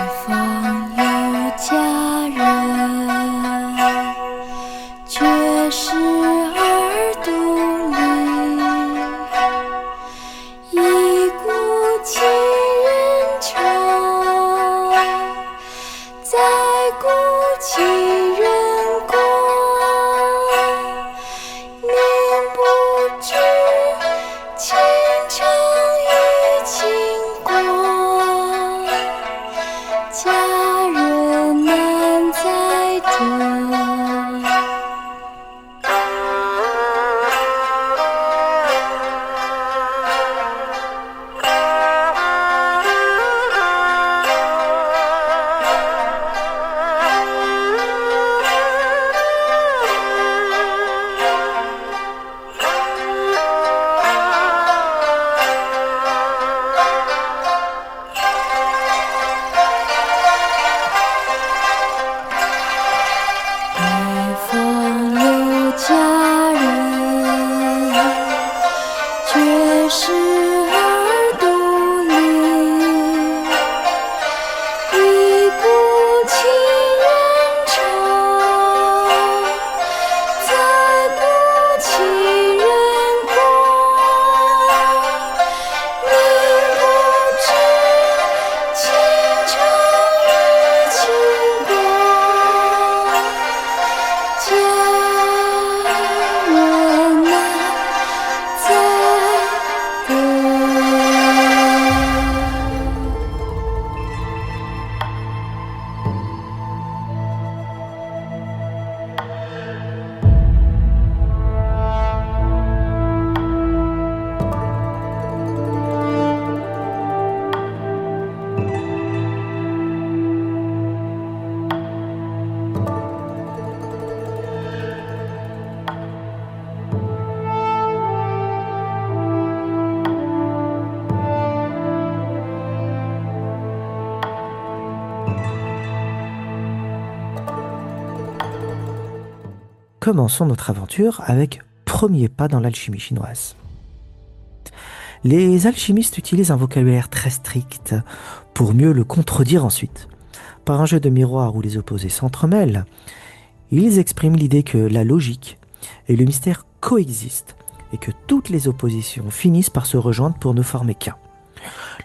方有佳人，却是耳独立。一顾情人愁，再顾情人过。宁不知情长与情过，佳人难再得。北方有佳人，却是耳独立。一顾情人愁，再顾情人过。宁不知情长与情过，佳人难再得。Commençons notre aventure avec premier pas dans l'alchimie chinoise. Les alchimistes utilisent un vocabulaire très strict pour mieux le contredire ensuite. Par un jeu de miroir où les opposés s'entremêlent, ils expriment l'idée que la logique et le mystère coexistent et que toutes les oppositions finissent par se rejoindre pour ne former qu'un.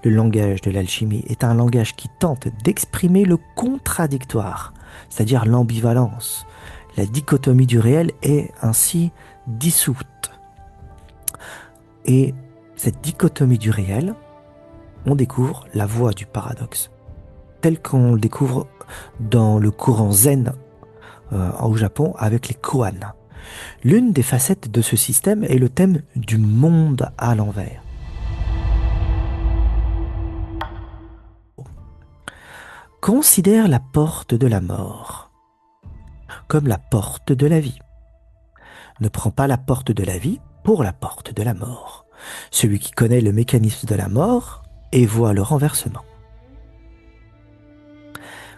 Le langage de l'alchimie est un langage qui tente d'exprimer le contradictoire, c'est-à-dire l'ambivalence. La dichotomie du réel est ainsi dissoute. Et cette dichotomie du réel, on découvre la voie du paradoxe, tel qu'on le découvre dans le courant zen au Japon avec les koans. L'une des facettes de ce système est le thème du monde à l'envers. Considère la porte de la mort comme la porte de la vie. Ne prends pas la porte de la vie pour la porte de la mort. Celui qui connaît le mécanisme de la mort et voit le renversement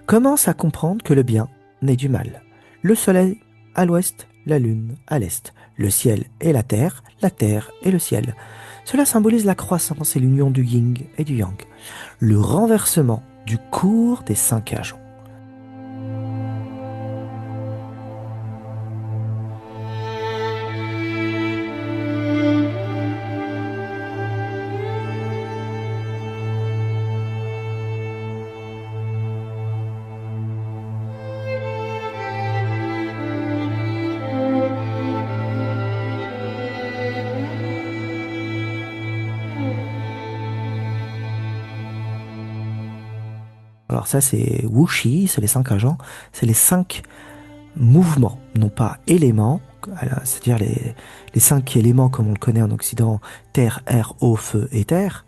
commence à comprendre que le bien naît du mal. Le soleil à l'ouest, la lune à l'est, le ciel et la terre et le ciel. Cela symbolise la croissance et l'union du yin et du yang, le renversement du cours des 5 agents. Alors ça c'est Wuxi, c'est les 5 agents, c'est les 5 mouvements, non pas éléments, c'est-à-dire les 5 éléments comme on le connaît en Occident, terre, air, eau, feu et terre.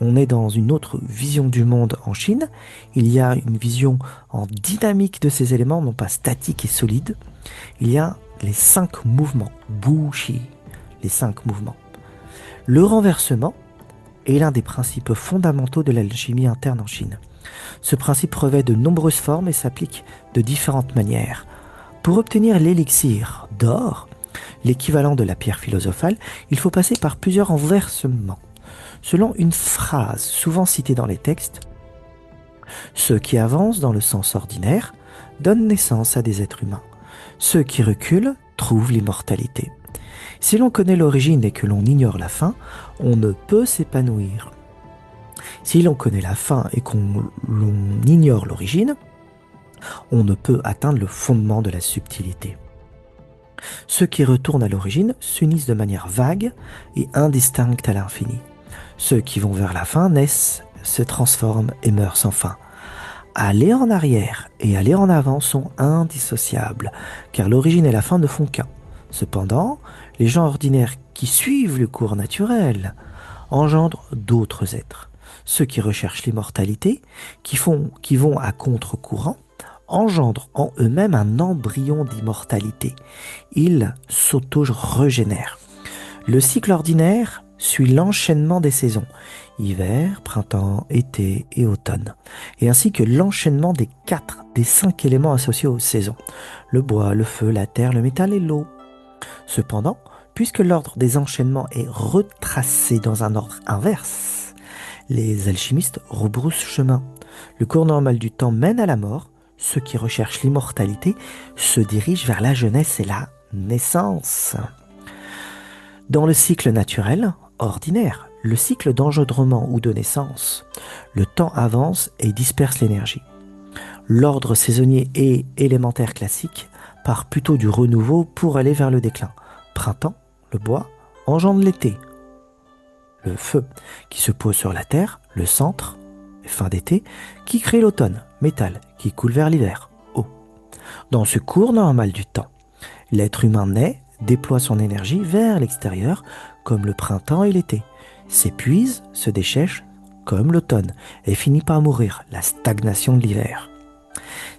On est dans une autre vision du monde en Chine. Il y a une vision en dynamique de ces éléments, non pas statique et solide. Il y a les 5 mouvements, Wuxi, les 5 mouvements. Le renversement est l'un des principes fondamentaux de l'alchimie interne en Chine. Ce principe revêt de nombreuses formes et s'applique de différentes manières. Pour obtenir l'élixir d'or, l'équivalent de la pierre philosophale, il faut passer par plusieurs renversements. Selon une phrase souvent citée dans les textes, Ceux qui avancent dans le sens ordinaire donnent naissance à des êtres humains. Ceux qui reculent trouvent l'immortalité. Si l'on connaît l'origine et que l'on ignore la fin, on ne peut s'épanouir. Si l'on connaît la fin et l'on ignore l'origine, on ne peut atteindre le fondement de la subtilité. Ceux qui retournent à l'origine s'unissent de manière vague et indistincte à l'infini. Ceux qui vont vers la fin naissent, se transforment et meurent sans fin. Aller en arrière et aller en avant sont indissociables, car l'origine et la fin ne font qu'un. Cependant, les gens ordinaires qui suivent le cours naturel engendrent d'autres êtres. Ceux qui recherchent l'immortalité, qui vont à contre-courant, engendrent en eux-mêmes un embryon d'immortalité. Ils s'auto-régénèrent. Le cycle ordinaire suit l'enchaînement des saisons, hiver, printemps, été et automne, et ainsi que l'enchaînement des 5 éléments associés aux saisons, le bois, le feu, la terre, le métal et l'eau. Cependant, puisque l'ordre des enchaînements est retracé dans un ordre inverse, les alchimistes rebroussent chemin. Le cours normal du temps mène à la mort. Ceux qui recherchent l'immortalité se dirigent vers la jeunesse et la naissance. Dans le cycle naturel, ordinaire, le cycle d'engendrement ou de naissance, le temps avance et disperse l'énergie. L'ordre saisonnier et élémentaire classique part plutôt du renouveau pour aller vers le déclin. Printemps, le bois, engendre l'été. Le feu qui se pose sur la terre, le centre, fin d'été, qui crée l'automne, métal, qui coule vers l'hiver, eau. Dans ce cours normal du temps, l'être humain naît, déploie son énergie vers l'extérieur, comme le printemps et l'été, s'épuise, se déchèche, comme l'automne, et finit par mourir, la stagnation de l'hiver.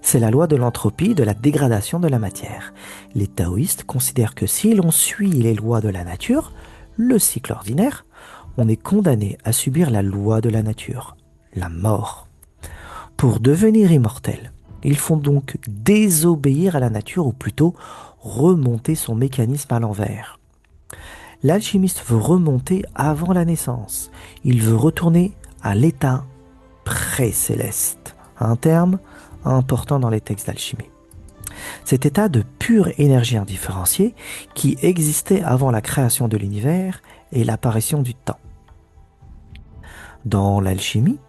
C'est la loi de l'entropie, de la dégradation de la matière. Les taoïstes considèrent que si l'on suit les lois de la nature, le cycle ordinaire, on est condamné à subir la loi de la nature, la mort. Pour devenir immortel, il faut donc désobéir à la nature, ou plutôt remonter son mécanisme à l'envers. L'alchimiste veut remonter avant la naissance. Il veut retourner à l'état pré-céleste, un terme important dans les textes d'alchimie. Cet état de pure énergie indifférenciée qui existait avant la création de l'univers et l'apparition du temps. Dans l'alchimie,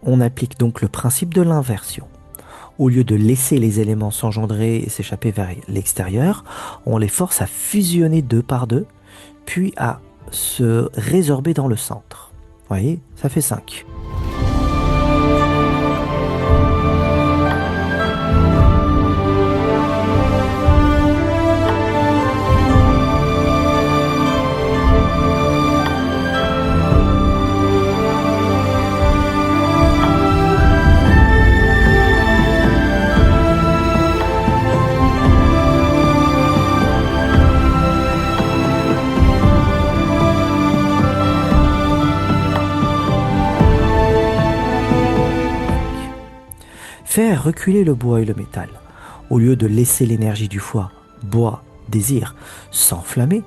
on applique donc le principe de l'inversion. Au lieu de laisser les éléments s'engendrer et s'échapper vers l'extérieur, on les force à fusionner deux par deux, puis à se résorber dans le centre. Vous voyez, ça fait 5. Faire reculer le bois et le métal. Au lieu de laisser l'énergie du foie, bois, désir, s'enflammer,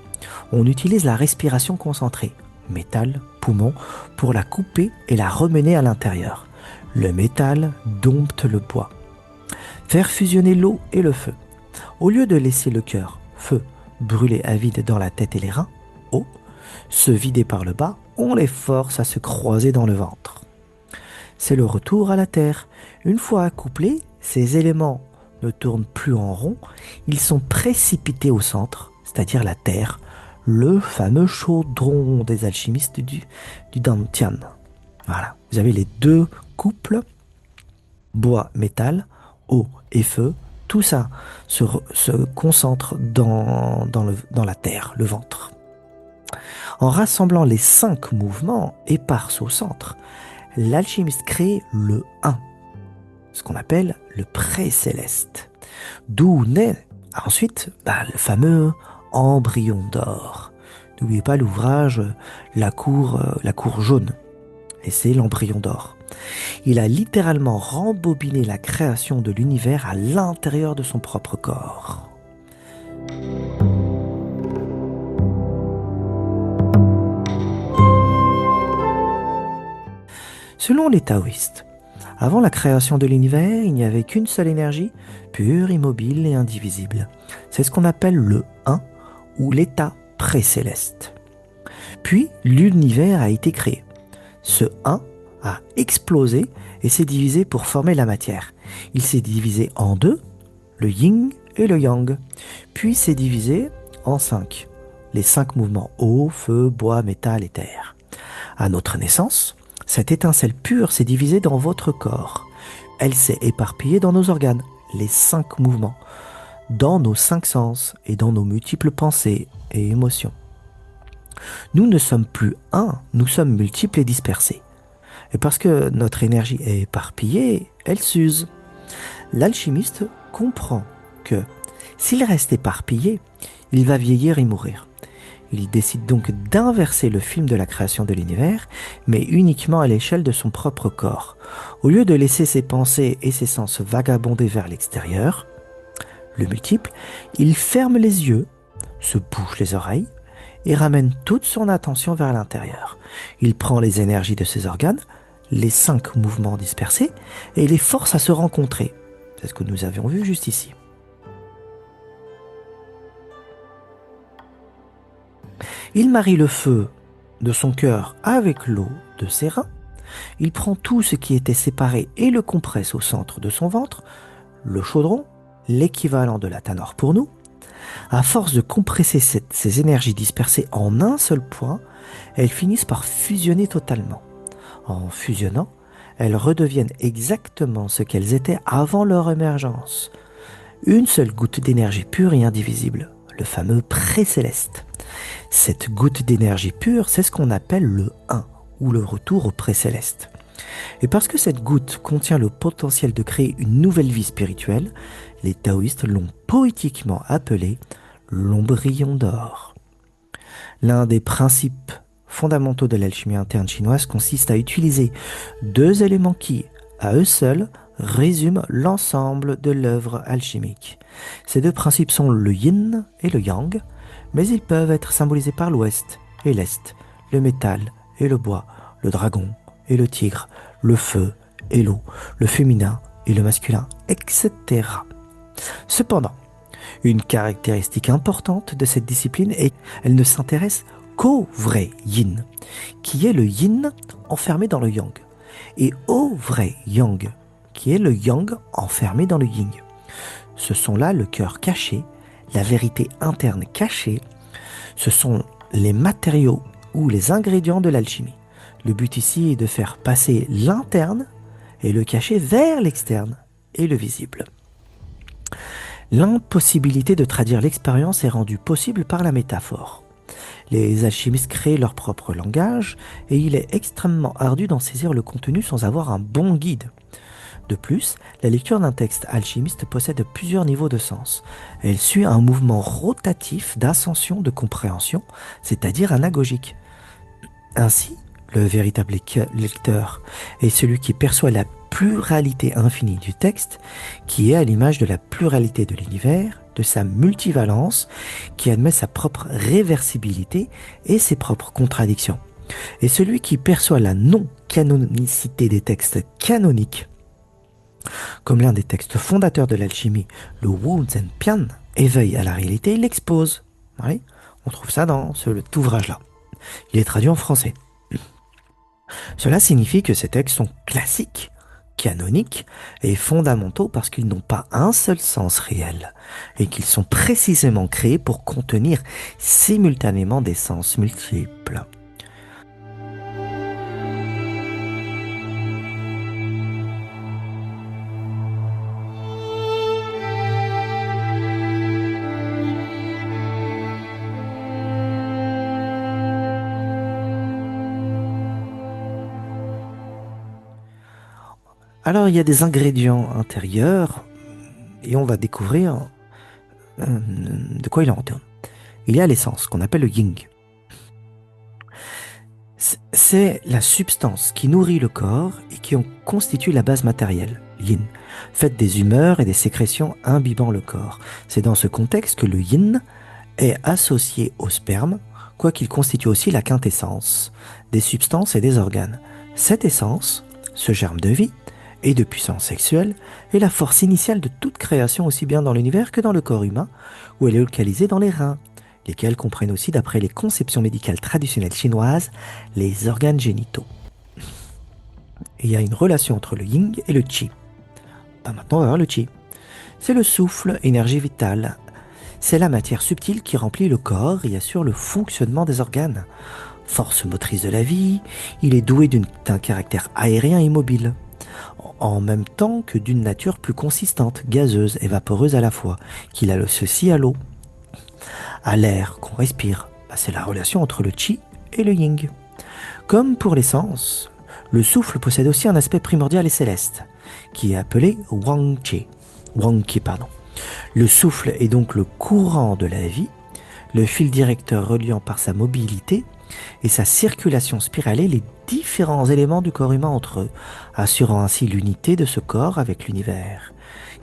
on utilise la respiration concentrée, métal, poumon, pour la couper et la remener à l'intérieur. Le métal dompte le bois. Faire fusionner l'eau et le feu. Au lieu de laisser le cœur, feu, brûler à vide dans la tête et les reins, eau, se vider par le bas, on les force à se croiser dans le ventre. C'est le retour à la terre. Une fois accouplés, ces éléments ne tournent plus en rond, ils sont précipités au centre, c'est-à-dire la terre, le fameux chaudron des alchimistes du Dantian. Voilà, vous avez les deux couples, bois, métal, eau et feu, tout ça se concentre dans la terre, le ventre. En rassemblant les 5 mouvements épars au centre, l'alchimiste crée le 1, ce qu'on appelle le pré-céleste, d'où naît ensuite le fameux embryon d'or. N'oubliez pas l'ouvrage La cour jaune, et c'est l'embryon d'or. Il a littéralement rembobiné la création de l'univers à l'intérieur de son propre corps. Selon les taoïstes, Avant la création de l'univers, il n'y avait qu'une seule énergie, pure, immobile et indivisible. C'est ce qu'on appelle le un ou l'état précéleste. Puis, l'univers a été créé. Ce un a explosé et s'est divisé pour former la matière. Il s'est divisé en deux, le yin et le yang. Puis s'est divisé en 5. Les 5 mouvements eau, feu, bois, métal et terre. À notre naissance, cette étincelle pure s'est divisée dans votre corps. Elle s'est éparpillée dans nos organes, les 5 mouvements, dans nos 5 sens et dans nos multiples pensées et émotions. Nous ne sommes plus un, nous sommes multiples et dispersés. Et parce que notre énergie est éparpillée, elle s'use. L'alchimiste comprend que s'il reste éparpillé, il va vieillir et mourir. Il décide donc d'inverser le film de la création de l'univers, mais uniquement à l'échelle de son propre corps. Au lieu de laisser ses pensées et ses sens vagabonder vers l'extérieur, le multiple, il ferme les yeux, se bouche les oreilles et ramène toute son attention vers l'intérieur. Il prend les énergies de ses organes, les 5 mouvements dispersés, et les force à se rencontrer. C'est ce que nous avions vu juste ici. Il marie le feu de son cœur avec l'eau de ses reins. Il prend tout ce qui était séparé et le compresse au centre de son ventre, le chaudron, l'équivalent de la tanor pour nous. À force de compresser ces énergies dispersées en un seul point, elles finissent par fusionner totalement. En fusionnant, elles redeviennent exactement ce qu'elles étaient avant leur émergence. Une seule goutte d'énergie pure et indivisible, le fameux précéleste. Cette goutte d'énergie pure, c'est ce qu'on appelle le un, ou le retour au précéleste. Et parce que cette goutte contient le potentiel de créer une nouvelle vie spirituelle, les taoïstes l'ont poétiquement appelé l'ombryon d'or. L'un des principes fondamentaux de l'alchimie interne chinoise consiste à utiliser 2 éléments qui, à eux seuls, résument l'ensemble de l'œuvre alchimique. Ces 2 principes sont le yin et le yang, mais ils peuvent être symbolisés par l'ouest et l'est, le métal et le bois, le dragon et le tigre, le feu et l'eau, le féminin et le masculin, etc. Cependant, une caractéristique importante de cette discipline est qu'elle ne s'intéresse qu'au vrai yin, qui est le yin enfermé dans le yang, et au vrai yang, qui est le yang enfermé dans le yin. Ce sont là le cœur caché, la vérité interne cachée, ce sont les matériaux ou les ingrédients de l'alchimie. Le but ici est de faire passer l'interne et le caché vers l'externe et le visible. L'impossibilité de traduire l'expérience est rendue possible par la métaphore. Les alchimistes créent leur propre langage et il est extrêmement ardu d'en saisir le contenu sans avoir un bon guide. De plus, la lecture d'un texte alchimiste possède plusieurs niveaux de sens. Elle suit un mouvement rotatif d'ascension de compréhension, c'est-à-dire anagogique. Ainsi, le véritable lecteur est celui qui perçoit la pluralité infinie du texte, qui est à l'image de la pluralité de l'univers, de sa multivalence, qui admet sa propre réversibilité et ses propres contradictions. Et celui qui perçoit la non-canonicité des textes canoniques, comme l'un des textes fondateurs de l'alchimie, le Wu Zhenpian, éveille à la réalité, il l'expose. Oui, on trouve ça dans cet ouvrage-là. Il est traduit en français. Cela signifie que ces textes sont classiques, canoniques et fondamentaux parce qu'ils n'ont pas un seul sens réel et qu'ils sont précisément créés pour contenir simultanément des sens multiples. Alors, il y a des ingrédients intérieurs et on va découvrir de quoi il en retourne. Il y a l'essence qu'on appelle le yin. C'est la substance qui nourrit le corps et qui en constitue la base matérielle, yin, faite des humeurs et des sécrétions imbibant le corps. C'est dans ce contexte que le yin est associé au sperme, quoiqu'il constitue aussi la quintessence des substances et des organes. Cette essence, ce germe de vie, et de puissance sexuelle est la force initiale de toute création aussi bien dans l'univers que dans le corps humain, où elle est localisée dans les reins, lesquels comprennent aussi, d'après les conceptions médicales traditionnelles chinoises, les organes génitaux. Et il y a une relation entre le yin et le qi. Maintenant, on va voir le qi. C'est le souffle, énergie vitale. C'est la matière subtile qui remplit le corps et assure le fonctionnement des organes. Force motrice de la vie, il est doué d'un caractère aérien et mobile, en même temps que d'une nature plus consistante, gazeuse et vaporeuse à la fois, qu'il associe à l'eau. À l'air qu'on respire, c'est la relation entre le qi et le yin. Comme pour les sens, le souffle possède aussi un aspect primordial et céleste, qui est appelé Wang Qi. Le souffle est donc le courant de la vie, le fil directeur reliant par sa mobilité et sa circulation spiralée les différents éléments du corps humain entre eux, assurant ainsi l'unité de ce corps avec l'univers.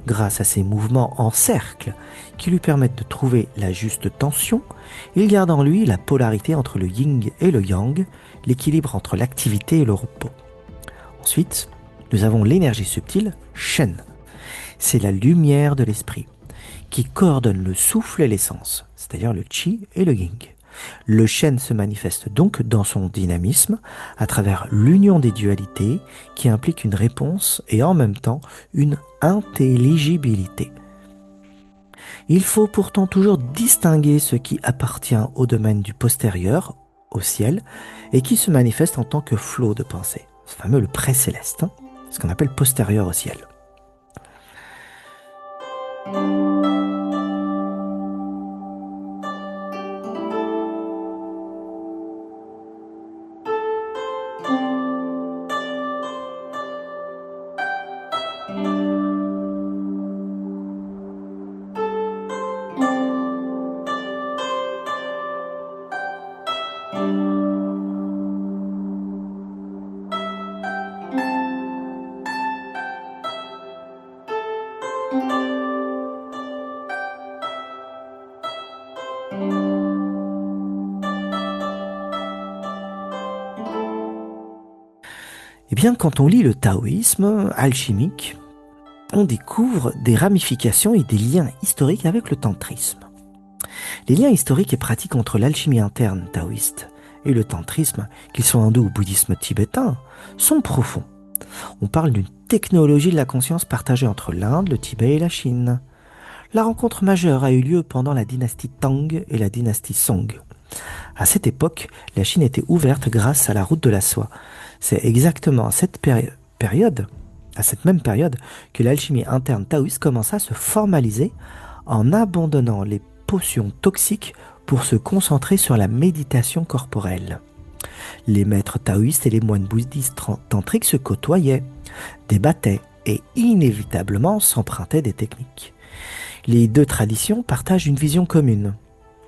Grâce à ses mouvements en cercle qui lui permettent de trouver la juste tension, il garde en lui la polarité entre le yin et le yang, l'équilibre entre l'activité et le repos. Ensuite, nous avons l'énergie subtile, Shen. C'est la lumière de l'esprit, qui coordonne le souffle et l'essence, c'est-à-dire le qi et le yin. Le Shen se manifeste donc dans son dynamisme, à travers l'union des dualités, qui implique une réponse et en même temps une intelligibilité. Il faut pourtant toujours distinguer ce qui appartient au domaine du postérieur, au ciel, et qui se manifeste en tant que flot de pensée. Ce fameux le pré-céleste, ce qu'on appelle postérieur au ciel. Eh bien, quand on lit le taoïsme alchimique, on découvre des ramifications et des liens historiques avec le tantrisme. Les liens historiques et pratiques entre l'alchimie interne taoïste et le tantrisme, qu'ils soient hindous ou bouddhisme tibétain, sont profonds. On parle d'une technologie de la conscience partagée entre l'Inde, le Tibet et la Chine. La rencontre majeure a eu lieu pendant la dynastie Tang et la dynastie Song. À cette époque, la Chine était ouverte grâce à la route de la soie. C'est exactement à cette même période, que l'alchimie interne taoïste commença à se formaliser en abandonnant les potions toxiques pour se concentrer sur la méditation corporelle. Les maîtres taoïstes et les moines bouddhistes tantriques se côtoyaient, débattaient et inévitablement s'empruntaient des techniques. Les deux traditions partagent une vision commune.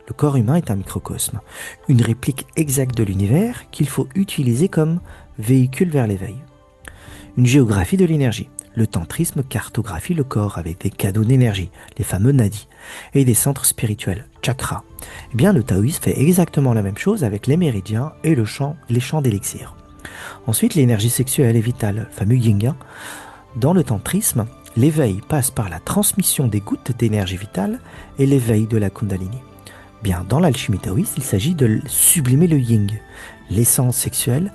Le corps humain est un microcosme, une réplique exacte de l'univers qu'il faut utiliser comme véhicule vers l'éveil. Une géographie de l'énergie. Le tantrisme cartographie le corps avec des canaux d'énergie, les fameux nadis, et des centres spirituels, chakras. Eh bien, le taoïsme fait exactement la même chose avec les méridiens et les champs d'élixir. Ensuite, l'énergie sexuelle et vitale, le fameux yin-yang. Dans le tantrisme, l'éveil passe par la transmission des gouttes d'énergie vitale et l'éveil de la kundalini. Bien, dans l'alchimie taoïste, il s'agit de sublimer le yin, l'essence sexuelle,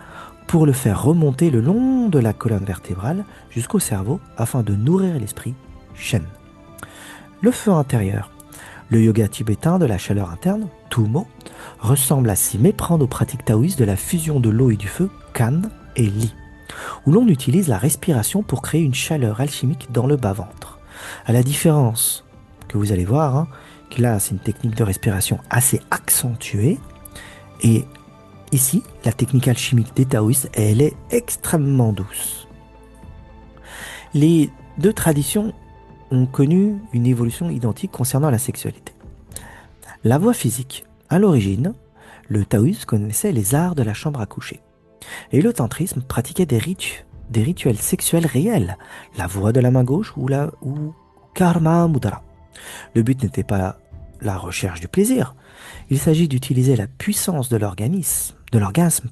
pour le faire remonter le long de la colonne vertébrale jusqu'au cerveau afin de nourrir l'esprit, Shen. Le feu intérieur. Le yoga tibétain de la chaleur interne, Tummo, ressemble à s'y méprendre aux pratiques taoïstes de la fusion de l'eau et du feu, Kan et Li, où l'on utilise la respiration pour créer une chaleur alchimique dans le bas-ventre. À la différence que vous allez voir, que là c'est une technique de respiration assez accentuée, et ici, la technique alchimique des taoïstes, elle est extrêmement douce. Les deux traditions ont connu une évolution identique concernant la sexualité. La voie physique, à l'origine, le taoïsme connaissait les arts de la chambre à coucher. Et le tantrisme pratiquait des rituels sexuels réels, la voie de la main gauche ou karma mudra. Le but n'était pas la recherche du plaisir. Il s'agit d'utiliser la puissance de l'orgasme,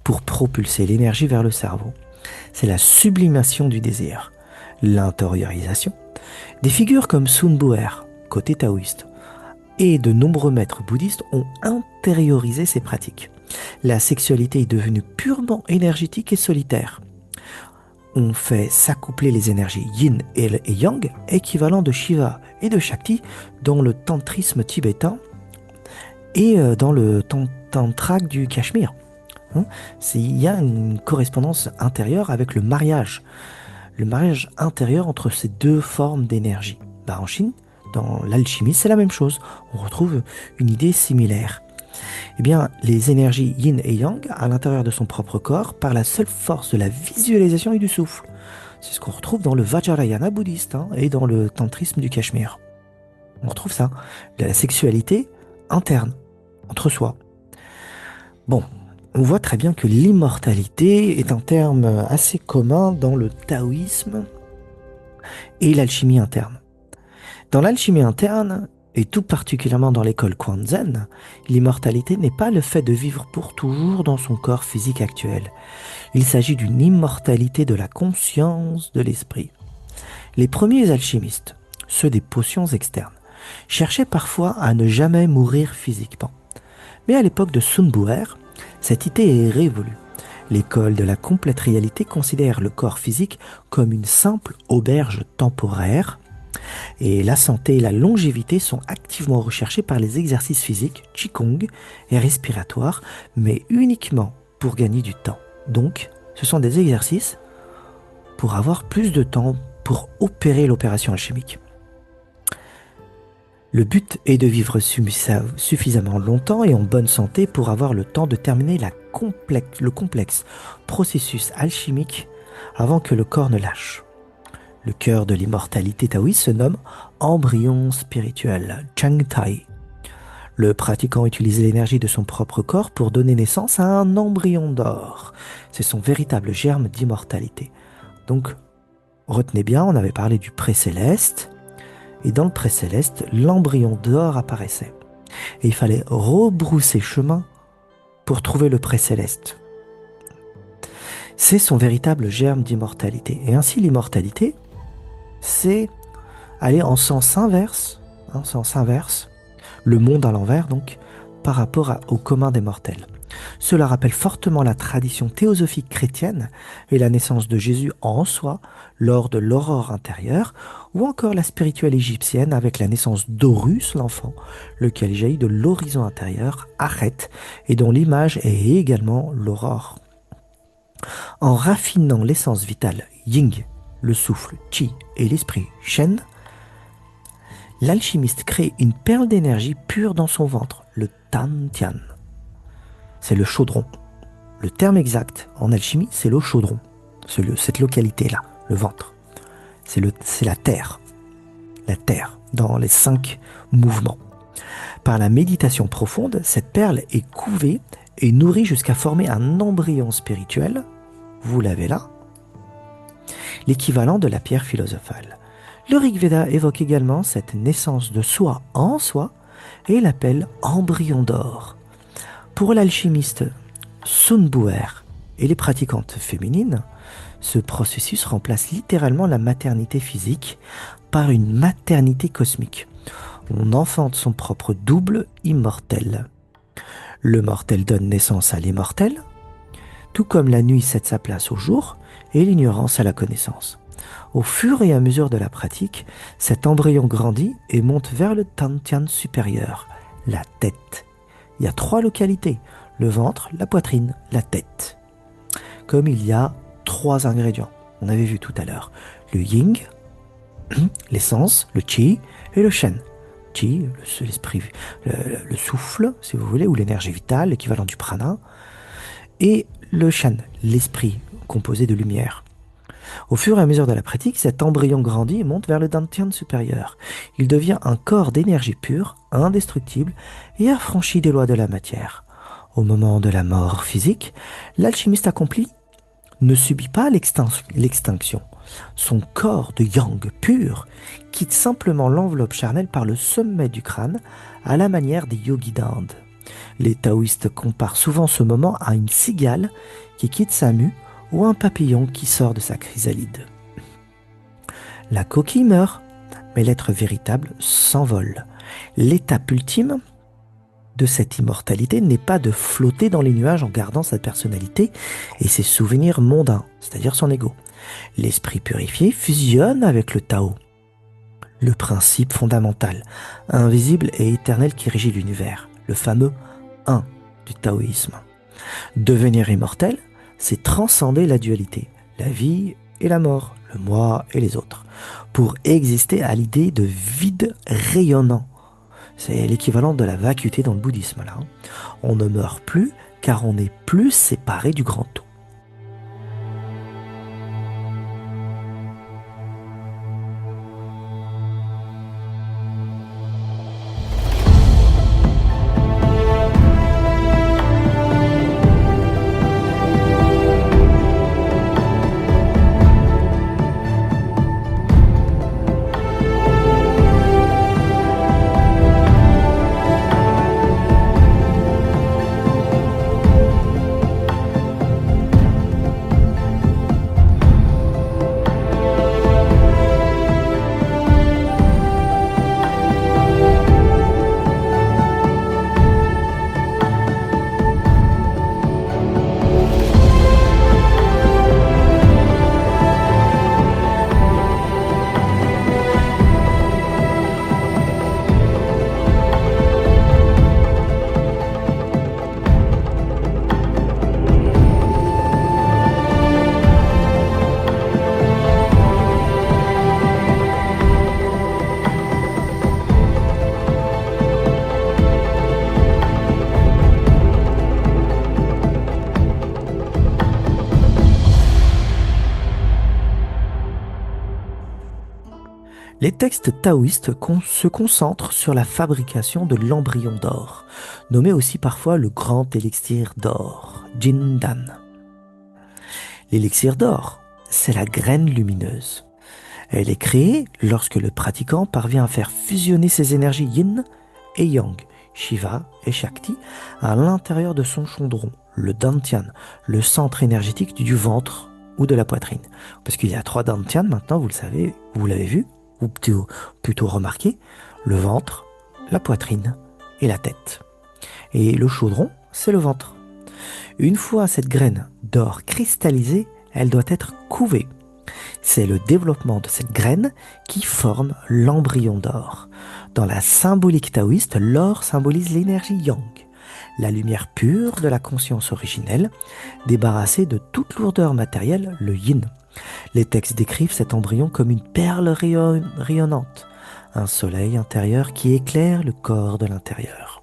pour propulser l'énergie vers le cerveau. C'est la sublimation du désir, l'intériorisation. Des figures comme Sun Bu'er, côté taoïste, et de nombreux maîtres bouddhistes ont intériorisé ces pratiques. La sexualité est devenue purement énergétique et solitaire. On fait s'accoupler les énergies yin et yang, équivalent de Shiva et de Shakti, dans le tantrisme tibétain et dans le tantrak du Cachemire. Il y a une correspondance intérieure avec le mariage intérieur entre ces deux formes d'énergie. En Chine, dans l'alchimie, c'est la même chose. On retrouve une idée similaire. Eh bien, les énergies yin et yang à l'intérieur de son propre corps par la seule force de la visualisation et du souffle. C'est ce qu'on retrouve dans le Vajrayana bouddhiste et dans le tantrisme du Cachemire. On retrouve ça, de la sexualité interne, entre soi. Bon, on voit très bien que l'immortalité est un terme assez commun dans le taoïsme et l'alchimie interne. Dans l'alchimie interne, et tout particulièrement dans l'école Quanzhen, l'immortalité n'est pas le fait de vivre pour toujours dans son corps physique actuel. Il s'agit d'une immortalité de la conscience de l'esprit. Les premiers alchimistes, ceux des potions externes, cherchaient parfois à ne jamais mourir physiquement. Mais à l'époque de Sun Bu'er, cette idée est révolue. L'école de la complète réalité considère le corps physique comme une simple auberge temporaire, et la santé et la longévité sont activement recherchées par les exercices physiques, qigong et respiratoires, mais uniquement pour gagner du temps. Donc, ce sont des exercices pour avoir plus de temps pour opérer l'opération alchimique. Le but est de vivre suffisamment longtemps et en bonne santé pour avoir le temps de terminer le complexe processus alchimique avant que le corps ne lâche. Le cœur de l'immortalité taoïste se nomme embryon spirituel, Changtai. Le pratiquant utilise l'énergie de son propre corps pour donner naissance à un embryon d'or. C'est son véritable germe d'immortalité. Donc, retenez bien, on avait parlé du précéleste, et dans le précéleste, l'embryon d'or apparaissait. Et il fallait rebrousser chemin pour trouver le précéleste. C'est son véritable germe d'immortalité. Et ainsi, l'immortalité, c'est aller en sens inverse, le monde à l'envers donc, par rapport au commun des mortels. Cela rappelle fortement la tradition théosophique chrétienne et la naissance de Jésus en soi lors de l'aurore intérieure, ou encore la spirituelle égyptienne avec la naissance d'Horus, l'enfant, lequel jaillit de l'horizon intérieur, Achet, et dont l'image est également l'aurore. En raffinant l'essence vitale Ying, le souffle Qi et l'esprit Shen, l'alchimiste crée une perle d'énergie pure dans son ventre, le Tantian. C'est le chaudron. Le terme exact en alchimie, c'est le chaudron. Cette localité-là, le ventre. C'est la terre. La terre, dans les 5 mouvements. Par la méditation profonde, cette perle est couvée et nourrie jusqu'à former un embryon spirituel. Vous l'avez là. L'équivalent de la pierre philosophale. Le Rig Veda évoque également cette naissance de soi en soi et l'appelle embryon d'or. Pour l'alchimiste Sun Bu'er et les pratiquantes féminines, ce processus remplace littéralement la maternité physique par une maternité cosmique. On enfante son propre double immortel. Le mortel donne naissance à l'immortel, tout comme la nuit cède sa place au jour et l'ignorance à la connaissance. Au fur et à mesure de la pratique, cet embryon grandit et monte vers le Tantian supérieur, la tête. Il y a 3 localités, le ventre, la poitrine, la tête. Comme il y a 3 ingrédients, on avait vu tout à l'heure. Le yin, l'essence, le qi et le shen. Qi, l'esprit, le souffle, si vous voulez, ou l'énergie vitale, l'équivalent du prana. Et le shen, l'esprit composé de lumière. Au fur et à mesure de la pratique, cet embryon grandit et monte vers le dantian supérieur. Il devient un corps d'énergie pure, indestructible et affranchi des lois de la matière. Au moment de la mort physique, l'alchimiste accompli ne subit pas l'extinction. Son corps de yang pur quitte simplement l'enveloppe charnelle par le sommet du crâne, à la manière des yogis d'Inde. Les taoïstes comparent souvent ce moment à une cigale qui quitte sa mue ou un papillon qui sort de sa chrysalide. La coquille meurt, mais l'être véritable s'envole. L'étape ultime de cette immortalité n'est pas de flotter dans les nuages en gardant sa personnalité et ses souvenirs mondains, c'est-à-dire son ego. L'esprit purifié fusionne avec le Tao, le principe fondamental, invisible et éternel qui régit l'univers, le fameux Un du taoïsme. Devenir immortel, c'est transcender la dualité, la vie et la mort, le moi et les autres, pour exister à l'idée de vide rayonnant. C'est l'équivalent de la vacuité dans le bouddhisme là. On ne meurt plus car on n'est plus séparé du grand tout. Les textes taoïstes se concentrent sur la fabrication de l'embryon d'or, nommé aussi parfois le grand élixir d'or, Jindan. L'élixir d'or, c'est la graine lumineuse. Elle est créée lorsque le pratiquant parvient à faire fusionner ses énergies yin et yang, Shiva et Shakti, à l'intérieur de son chaudron, le dantian, le centre énergétique du ventre ou de la poitrine. Parce qu'il y a 3 dantians maintenant, vous le savez, vous l'avez vu, ou plutôt remarqué, le ventre, la poitrine et la tête. Et le chaudron, c'est le ventre. Une fois cette graine d'or cristallisée, elle doit être couvée. C'est le développement de cette graine qui forme l'embryon d'or. Dans la symbolique taoïste, l'or symbolise l'énergie yang, la lumière pure de la conscience originelle, débarrassée de toute lourdeur matérielle, le yin. Les textes décrivent cet embryon comme une perle rayonnante, un soleil intérieur qui éclaire le corps de l'intérieur.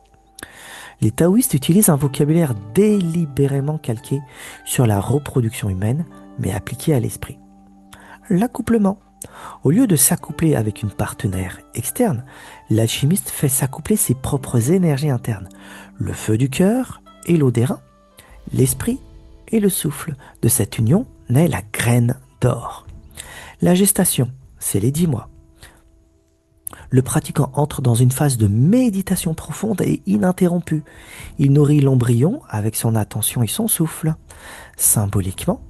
Les taoïstes utilisent un vocabulaire délibérément calqué sur la reproduction humaine, mais appliqué à l'esprit. L'accouplement. Au lieu de s'accoupler avec une partenaire externe, l'alchimiste fait s'accoupler ses propres énergies internes, le feu du cœur et l'eau des reins, l'esprit et le souffle. De cette union naît la graine d'or. La gestation, c'est les 10 mois. Le pratiquant entre dans une phase de méditation profonde et ininterrompue. Il nourrit l'embryon avec son attention et son souffle. Symboliquement,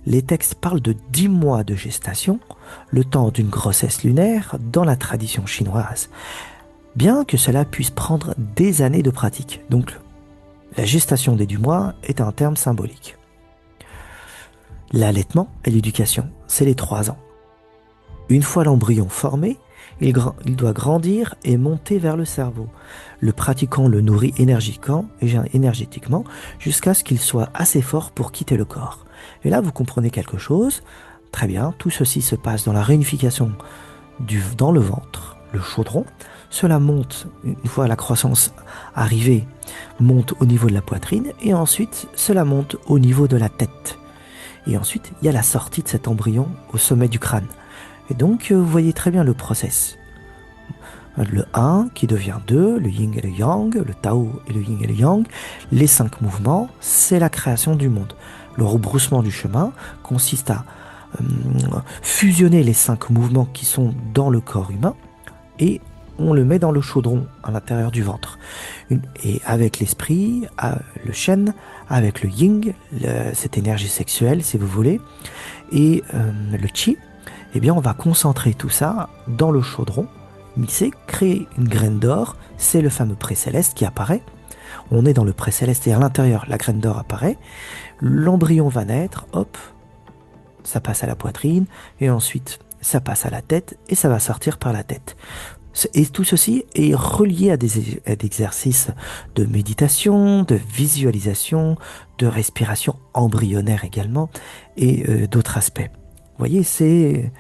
les textes parlent de 10 mois de gestation, le temps d'une grossesse lunaire dans la tradition chinoise, bien que cela puisse prendre des années de pratique. Donc, la gestation des 10 mois est un terme symbolique. L'allaitement et l'éducation, c'est les 3 ans. Une fois l'embryon formé, il doit grandir et monter vers le cerveau. Le pratiquant le nourrit énergétiquement jusqu'à ce qu'il soit assez fort pour quitter le corps. Et là, vous comprenez quelque chose. Très bien, tout ceci se passe dans la réunification dans le ventre, le chaudron. Cela monte, une fois la croissance arrivée, monte au niveau de la poitrine et ensuite cela monte au niveau de la tête. Et ensuite, il y a la sortie de cet embryon au sommet du crâne. Et donc, vous voyez très bien le process. Le 1 qui devient 2, le yin et le yang, le Tao et le yin et le yang. Les 5 mouvements, c'est la création du monde. Le rebroussement du chemin consiste à fusionner les 5 mouvements qui sont dans le corps humain et on le met dans le chaudron à l'intérieur du ventre. Et avec l'esprit, le Shen, avec le Yin, cette énergie sexuelle si vous voulez, et le Qi, eh bien on va concentrer tout ça dans le chaudron, mixer, créer une graine d'or, c'est le fameux précéleste qui apparaît. On est dans le précéleste et à l'intérieur, la graine d'or apparaît, l'embryon va naître, hop, ça passe à la poitrine, et ensuite ça passe à la tête, et ça va sortir par la tête. Et tout ceci est relié à des exercices de méditation, de visualisation, de respiration embryonnaire également, et d'autres aspects. Vous voyez, c'est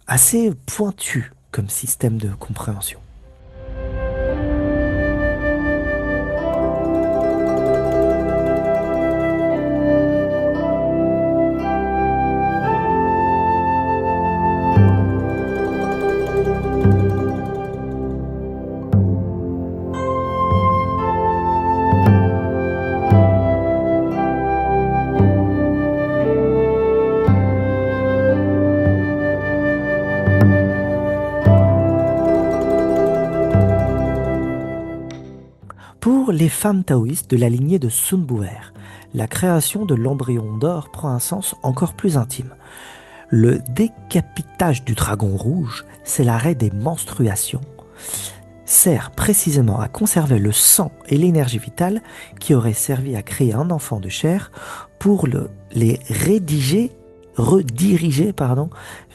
assez pointu comme système de compréhension. Pour les femmes taoïstes de la lignée de Sun Bu'er, la création de l'embryon d'or prend un sens encore plus intime. Le décapitage du dragon rouge, c'est l'arrêt des menstruations, sert précisément à conserver le sang et l'énergie vitale qui auraient servi à créer un enfant de chair pour les rediriger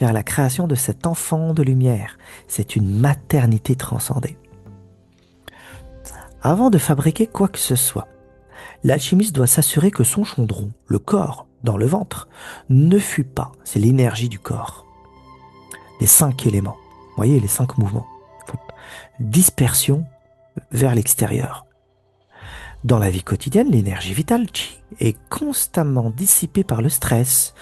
vers la création de cet enfant de lumière. C'est une maternité transcendée. Avant de fabriquer quoi que ce soit, l'alchimiste doit s'assurer que son chaudron, le corps, dans le ventre, ne fuit pas, c'est l'énergie du corps. Les 5 éléments, vous voyez les 5 mouvements. Dispersion vers l'extérieur. Dans la vie quotidienne, l'énergie vitale, Qi, est constamment dissipée par le stress,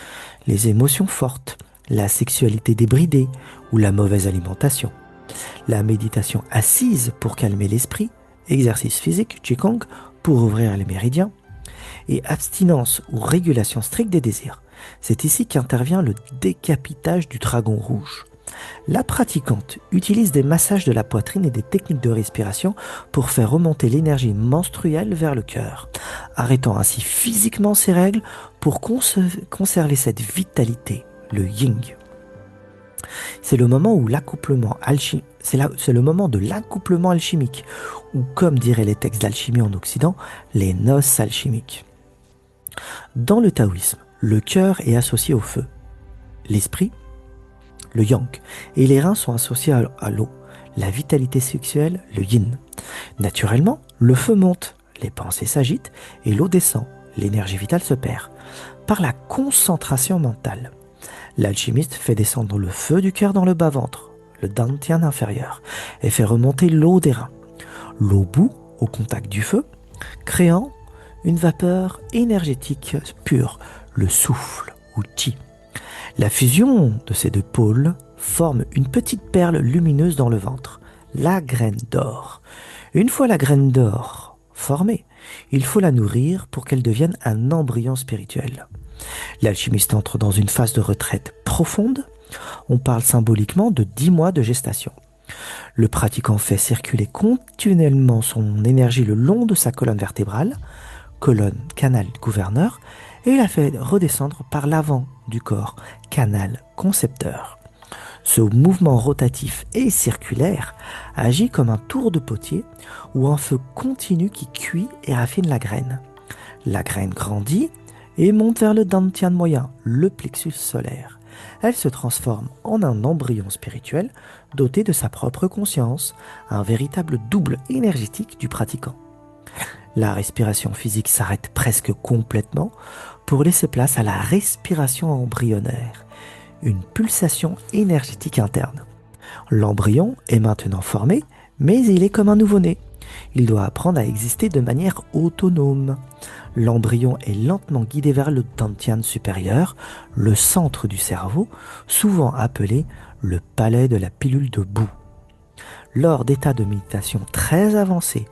les émotions fortes, la sexualité débridée ou la mauvaise alimentation. La méditation assise pour calmer l'esprit, exercice physique, Qigong, pour ouvrir les méridiens, et abstinence ou régulation stricte des désirs. C'est ici qu'intervient le décapitage du dragon rouge. La pratiquante utilise des massages de la poitrine et des techniques de respiration pour faire remonter l'énergie menstruelle vers le cœur, arrêtant ainsi physiquement ses règles pour conserver cette vitalité, le yin. C'est le moment où c'est le moment de l'accouplement alchimique, ou comme diraient les textes d'alchimie en Occident, les noces alchimiques. Dans le taoïsme, le cœur est associé au feu, l'esprit, le yang, et les reins sont associés à l'eau, la vitalité sexuelle, le yin. Naturellement, le feu monte, les pensées s'agitent et l'eau descend, l'énergie vitale se perd. Par la concentration mentale, l'alchimiste fait descendre le feu du cœur dans le bas-ventre, le dantian inférieur, et fait remonter l'eau des reins. L'eau bout au contact du feu, créant une vapeur énergétique pure, le souffle ou Qi. La fusion de ces deux pôles forme une petite perle lumineuse dans le ventre, la graine d'or. Une fois la graine d'or formée, il faut la nourrir pour qu'elle devienne un embryon spirituel. L'alchimiste entre dans une phase de retraite profonde. On parle symboliquement de 10 mois de gestation. Le pratiquant fait circuler continuellement son énergie le long de sa colonne vertébrale, canal gouverneur, et la fait redescendre par l'avant du corps, canal concepteur. Ce mouvement rotatif et circulaire agit comme un tour de potier ou un feu continu qui cuit et raffine la graine. La graine grandit et monte vers le dantian moyen, le plexus solaire. Elle se transforme en un embryon spirituel doté de sa propre conscience, un véritable double énergétique du pratiquant. La respiration physique s'arrête presque complètement pour laisser place à la respiration embryonnaire, une pulsation énergétique interne. L'embryon est maintenant formé, mais il est comme un nouveau-né. Il doit apprendre à exister de manière autonome. L'embryon est lentement guidé vers le dantian supérieur, le centre du cerveau, souvent appelé le palais de la pilule de boue. Lors d'états de méditation très avancés,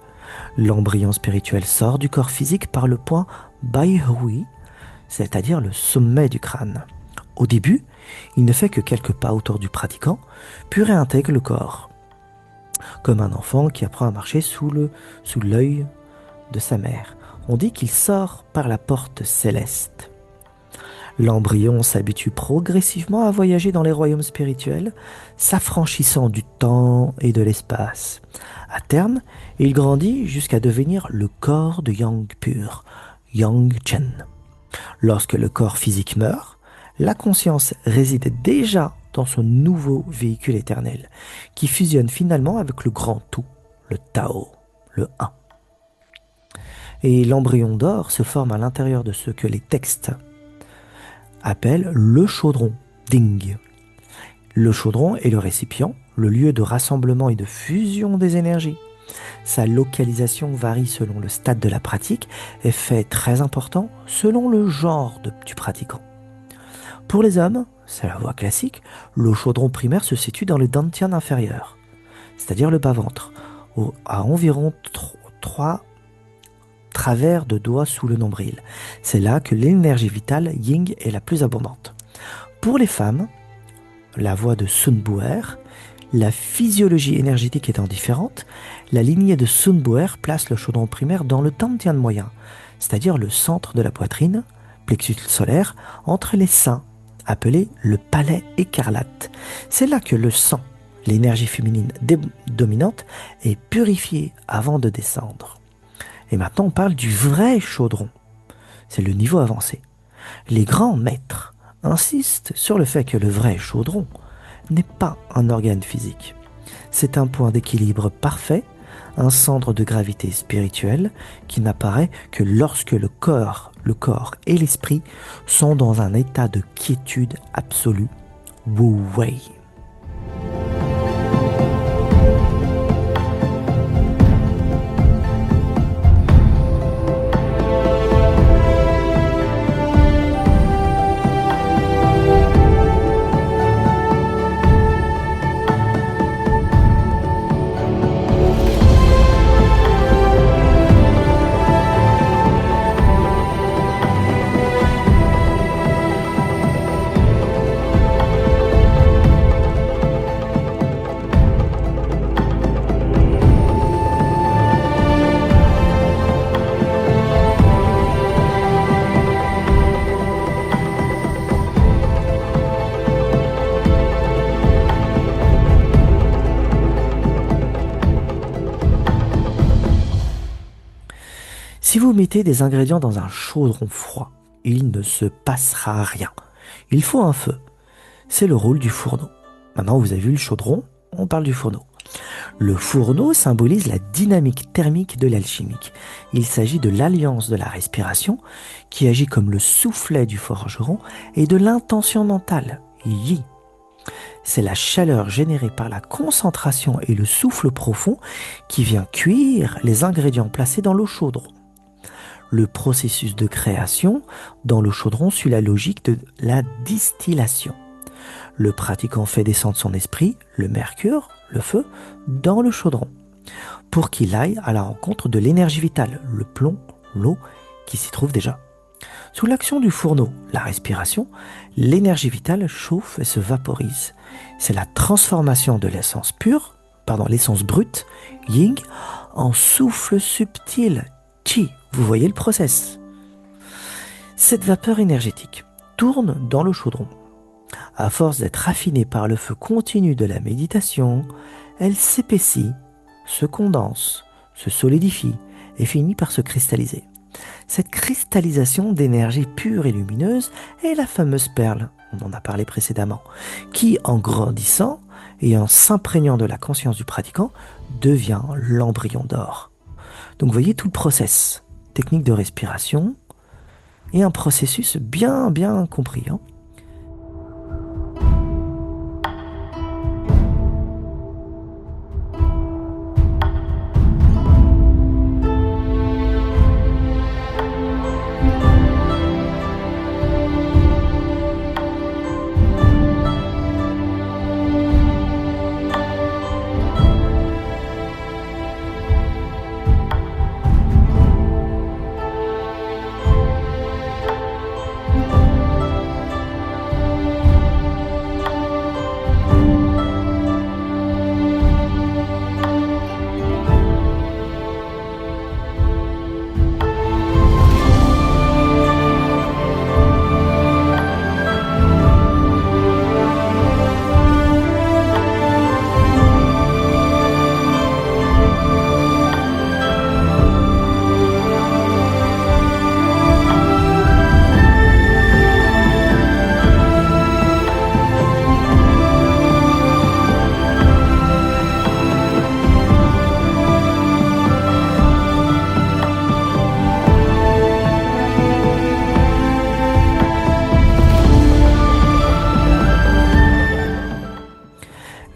l'embryon spirituel sort du corps physique par le point Baihui, c'est-à-dire le sommet du crâne. Au début, Il ne fait que quelques pas autour du pratiquant, puis réintègre le corps, comme un enfant qui apprend à marcher sous l'œil de sa mère. On dit qu'il sort par la porte céleste. L'embryon s'habitue progressivement à voyager dans les royaumes spirituels, s'affranchissant du temps et de l'espace. À terme, il grandit jusqu'à devenir le corps de Yang pur, Yang Chen. Lorsque le corps physique meurt, la conscience réside déjà dans son nouveau véhicule éternel, qui fusionne finalement avec le grand tout, le Tao, le Un. Et l'embryon d'or se forme à l'intérieur de ce que les textes appellent le chaudron, Ding. Le chaudron est le récipient, le lieu de rassemblement et de fusion des énergies. Sa localisation varie selon le stade de la pratique et fait très important selon le genre du pratiquant. Pour les hommes, c'est la voie classique, le chaudron primaire se situe dans le dantian inférieur, c'est-à-dire le bas-ventre, à environ 3 travers de doigts sous le nombril. C'est là que l'énergie vitale Ying est la plus abondante. Pour les femmes, la voie de Sun Bu'er, la physiologie énergétique étant différente, la lignée de Sun Bu'er place le chaudron primaire dans le dantian moyen, c'est-à-dire le centre de la poitrine, plexus solaire, entre les seins, appelé le palais écarlate. C'est là que le sang, l'énergie féminine dominante, est purifiée avant de descendre. Et maintenant, on parle du vrai chaudron. C'est le niveau avancé. Les grands maîtres insistent sur le fait que le vrai chaudron n'est pas un organe physique. C'est un point d'équilibre parfait, un centre de gravité spirituelle qui n'apparaît que lorsque le corps et l'esprit sont dans un état de quiétude absolue, Wu Wei. Si vous mettez des ingrédients dans un chaudron froid, il ne se passera rien. Il faut un feu. C'est le rôle du fourneau. Maintenant, vous avez vu le chaudron, on parle du fourneau. Le fourneau symbolise la dynamique thermique de l'alchimique. Il s'agit de l'alliance de la respiration, qui agit comme le soufflet du forgeron, et de l'intention mentale, Yi. C'est la chaleur générée par la concentration et le souffle profond qui vient cuire les ingrédients placés dans l'eau chaudron. Le processus de création dans le chaudron suit la logique de la distillation. Le pratiquant fait descendre son esprit, le mercure, le feu, dans le chaudron, pour qu'il aille à la rencontre de l'énergie vitale, le plomb, l'eau, qui s'y trouve déjà. Sous l'action du fourneau, la respiration, l'énergie vitale chauffe et se vaporise. C'est la transformation de l'essence l'essence brute, Yin, en souffle subtil, Qi. Vous voyez le process. Cette vapeur énergétique tourne dans le chaudron. À force d'être raffinée par le feu continu de la méditation, elle s'épaissit, se condense, se solidifie et finit par se cristalliser. Cette cristallisation d'énergie pure et lumineuse est la fameuse perle, on en a parlé précédemment, qui, en grandissant et en s'imprégnant de la conscience du pratiquant, devient l'embryon d'or. Donc vous voyez tout le process. Technique de respiration et un processus bien compris.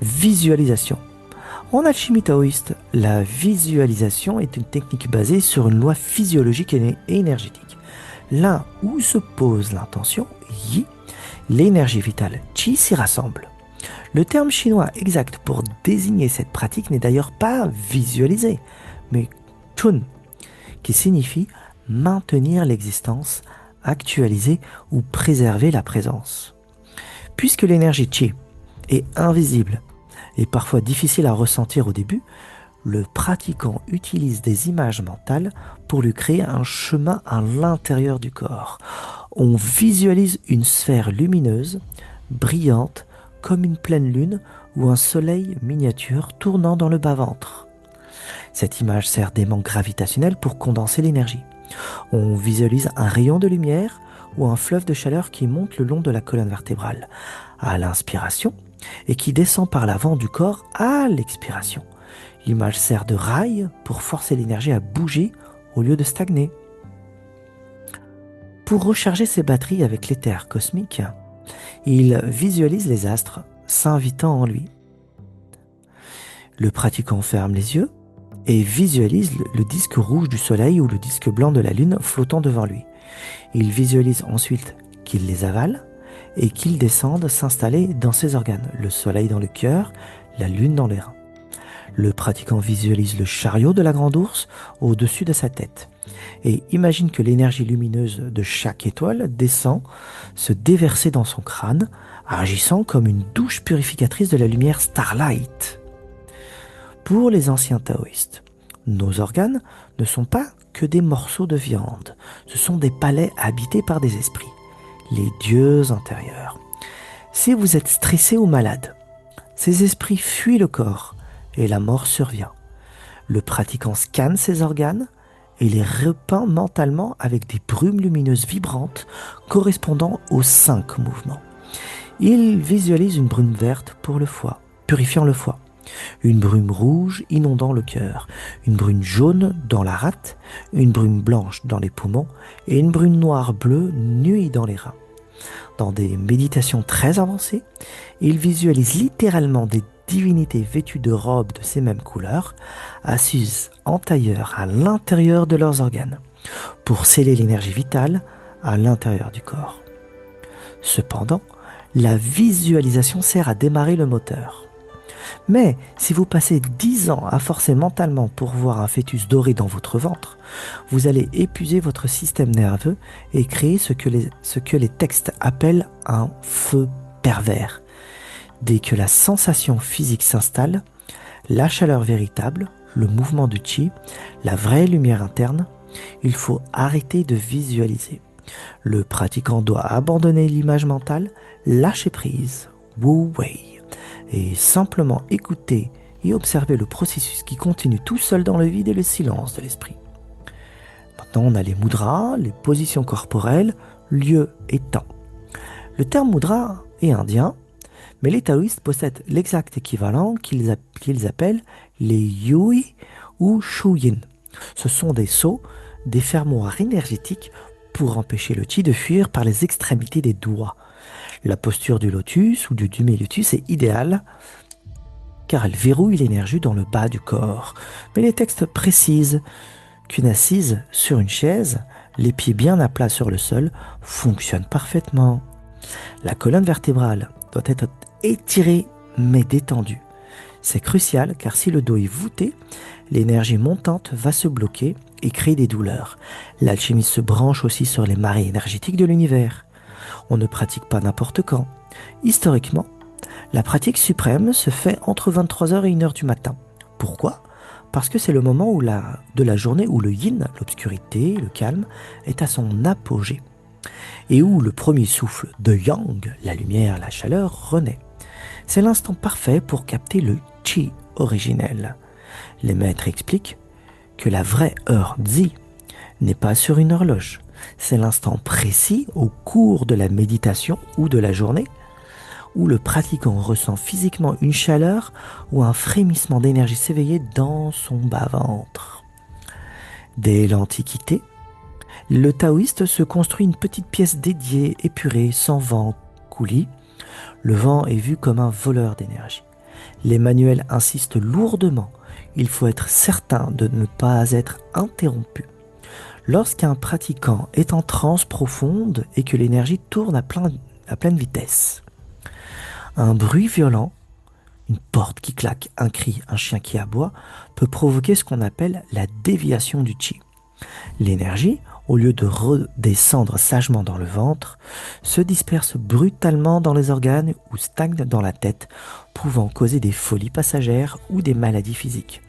Visualisation. En alchimie taoïste, la visualisation est une technique basée sur une loi physiologique et énergétique. Là où se pose l'intention, yi, l'énergie vitale, qi, s'y rassemble. Le terme chinois exact pour désigner cette pratique n'est d'ailleurs pas visualiser, mais chun, qui signifie maintenir l'existence, actualiser ou préserver la présence. Puisque l'énergie qi est invisible et parfois difficile à ressentir au début, le pratiquant utilise des images mentales pour lui créer un chemin à l'intérieur du corps. On visualise une sphère lumineuse, brillante, comme une pleine lune ou un soleil miniature tournant dans le bas-ventre. Cette image sert d'aimant gravitationnel pour condenser l'énergie. On visualise un rayon de lumière ou un fleuve de chaleur qui monte le long de la colonne vertébrale à l'inspiration et qui descend par l'avant du corps à l'expiration. L'image sert de rail pour forcer l'énergie à bouger au lieu de stagner. Pour recharger ses batteries avec l'éther cosmique, il visualise les astres s'invitant en lui. Le pratiquant ferme les yeux et visualise le disque rouge du soleil ou le disque blanc de la lune flottant devant lui. Il visualise ensuite qu'il les avale et qu'ils descendent s'installer dans ses organes, le soleil dans le cœur, la lune dans les reins. Le pratiquant visualise le chariot de la grande ours au-dessus de sa tête et imagine que l'énergie lumineuse de chaque étoile descend se déverser dans son crâne, agissant comme une douche purificatrice de la lumière starlight. Pour les anciens taoïstes, nos organes ne sont pas que des morceaux de viande, ce sont des palais habités par des esprits, les dieux intérieurs. Si vous êtes stressé ou malade, ces esprits fuient le corps et la mort survient. Le pratiquant scanne ses organes et les repeint mentalement avec des brumes lumineuses vibrantes correspondant aux 5 mouvements. Il visualise une brume verte pour le foie, purifiant le foie, une brume rouge inondant le cœur, une brume jaune dans la rate, une brume blanche dans les poumons et une brume noire-bleue nuit dans les reins. Dans des méditations très avancées, il visualise littéralement des divinités vêtues de robes de ces mêmes couleurs, assises en tailleur à l'intérieur de leurs organes, pour sceller l'énergie vitale à l'intérieur du corps. Cependant, la visualisation sert à démarrer le moteur. Mais si vous passez 10 ans à forcer mentalement pour voir un fœtus doré dans votre ventre, vous allez épuiser votre système nerveux et créer ce que les textes appellent un feu pervers. Dès que la sensation physique s'installe, la chaleur véritable, le mouvement du qi, la vraie lumière interne, il faut arrêter de visualiser. Le pratiquant doit abandonner l'image mentale, lâcher prise, wu wei, et simplement écouter et observer le processus qui continue tout seul dans le vide et le silence de l'esprit. Maintenant, on a les mudras, les positions corporelles, lieu et temps. Le terme mudra est indien, mais les taoïstes possèdent l'exact équivalent qu'ils appellent les yui ou shuyin. Ce sont des seaux, des fermoirs énergétiques pour empêcher le qi de fuir par les extrémités des doigts. La posture du lotus ou du demi-lotus est idéale car elle verrouille l'énergie dans le bas du corps. Mais les textes précisent qu'une assise sur une chaise, les pieds bien à plat sur le sol, fonctionne parfaitement. La colonne vertébrale doit être étirée mais détendue. C'est crucial car si le dos est voûté, l'énergie montante va se bloquer et créer des douleurs. L'alchimie se branche aussi sur les marées énergétiques de l'univers. On ne pratique pas n'importe quand. Historiquement, la pratique suprême se fait entre 23h et 1h du matin. Pourquoi ? Parce que c'est le moment de la journée où le yin, l'obscurité, le calme, est à son apogée. Et où le premier souffle de yang, la lumière, la chaleur, renaît. C'est l'instant parfait pour capter le qi originel. Les maîtres expliquent que la vraie heure zi n'est pas sur une horloge. C'est l'instant précis au cours de la méditation ou de la journée où le pratiquant ressent physiquement une chaleur ou un frémissement d'énergie s'éveiller dans son bas-ventre. Dès l'Antiquité, le taoïste se construit une petite pièce dédiée, épurée, sans vent, coulis. Le vent est vu comme un voleur d'énergie. Les manuels insistent lourdement. Il faut être certain de ne pas être interrompu. Lorsqu'un pratiquant est en transe profonde et que l'énergie tourne à pleine vitesse. Un bruit violent, une porte qui claque, un cri, un chien qui aboie, peut provoquer ce qu'on appelle la déviation du chi. L'énergie, au lieu de redescendre sagement dans le ventre, se disperse brutalement dans les organes ou stagne dans la tête, pouvant causer des folies passagères ou des maladies physiques.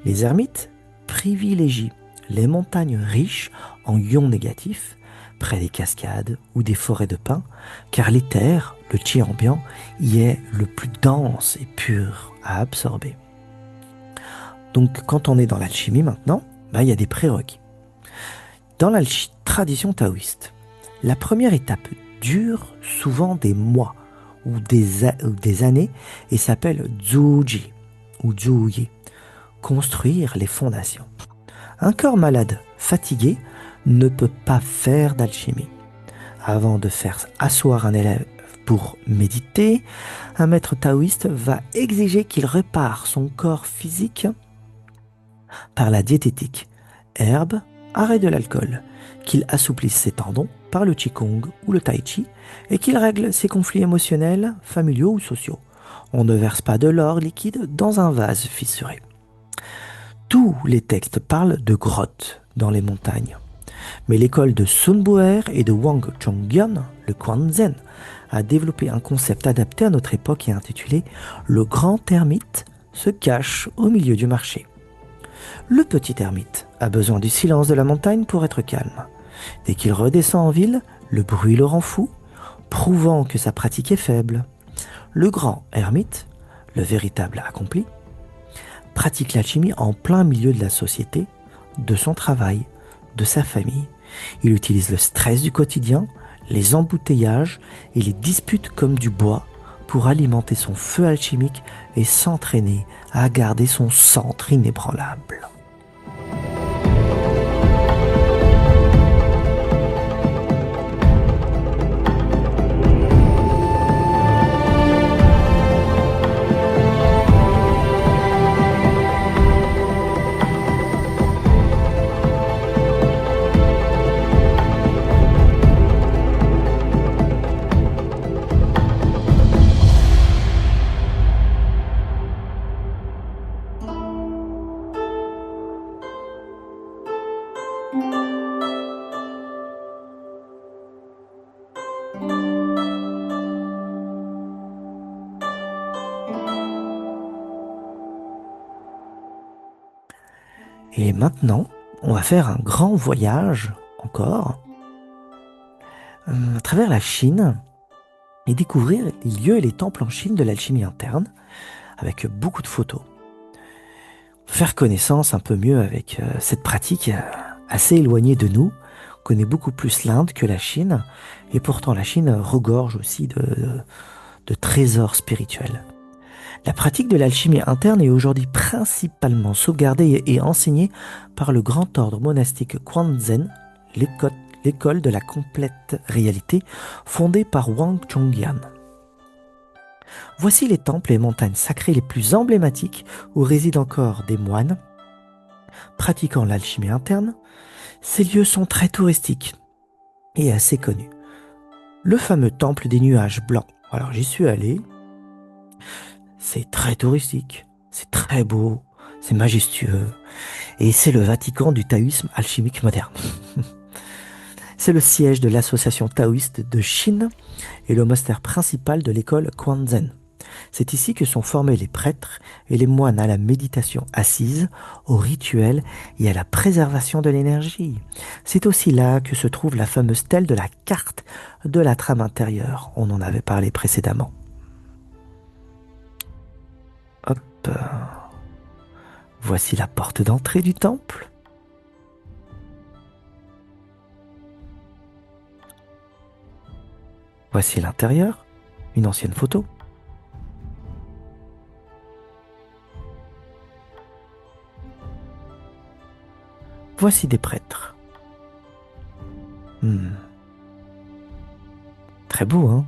Les ermites privilégient les montagnes riches en ions négatifs, près des cascades ou des forêts de pins, car l'éther, le chi ambiant, y est le plus dense et pur à absorber. Donc quand on est dans l'alchimie maintenant, il y a des prérequis. Dans la tradition taoïste, la première étape dure souvent des mois ou des années et s'appelle Zuji ou Zuyi, construire les fondations. Un corps malade, fatigué, ne peut pas faire d'alchimie. Avant de faire asseoir un élève pour méditer, un maître taoïste va exiger qu'il répare son corps physique par la diététique, herbes, arrêt de l'alcool, qu'il assouplisse ses tendons par le qigong ou le tai chi et qu'il règle ses conflits émotionnels, familiaux ou sociaux. On ne verse pas de l'or liquide dans un vase fissuré. Tous les textes parlent de grottes dans les montagnes. Mais l'école de Sun Bu'er et de Wang Chongyun, le Quanzhen, a développé un concept adapté à notre époque et intitulé « Le grand ermite se cache au milieu du marché ». Le petit ermite a besoin du silence de la montagne pour être calme. Dès qu'il redescend en ville, le bruit le rend fou, prouvant que sa pratique est faible. Le grand ermite, le véritable accompli, pratique l'alchimie en plein milieu de la société, de son travail, de sa famille. Il utilise le stress du quotidien, les embouteillages et les disputes comme du bois pour alimenter son feu alchimique et s'entraîner à garder son centre inébranlable. Et maintenant, on va faire un grand voyage encore à travers la Chine et découvrir les lieux et les temples en Chine de l'alchimie interne avec beaucoup de photos. Faire connaissance un peu mieux avec cette pratique assez éloignée de nous. On connaît beaucoup plus l'Inde que la Chine et pourtant la Chine regorge aussi de trésors spirituels. La pratique de l'alchimie interne est aujourd'hui principalement sauvegardée et enseignée par le grand ordre monastique Quanzhen, l'école de la complète réalité, fondée par Wang Chongyun. Voici les temples et montagnes sacrées les plus emblématiques où résident encore des moines pratiquant l'alchimie interne. Ces lieux sont très touristiques et assez connus. Le fameux temple des nuages blancs. Alors j'y suis allé. C'est très touristique, c'est très beau, c'est majestueux. Et c'est le Vatican du taoïsme alchimique moderne. C'est le siège de l'association taoïste de Chine et le monastère principal de l'école Quanzhen. C'est ici que sont formés les prêtres et les moines à la méditation assise, au rituel et à la préservation de l'énergie. C'est aussi là que se trouve la fameuse stèle de la carte de la trame intérieure. On en avait parlé précédemment. Hop. Voici la porte d'entrée du temple. Voici l'intérieur, une ancienne photo. Voici des prêtres. Très beau, hein ?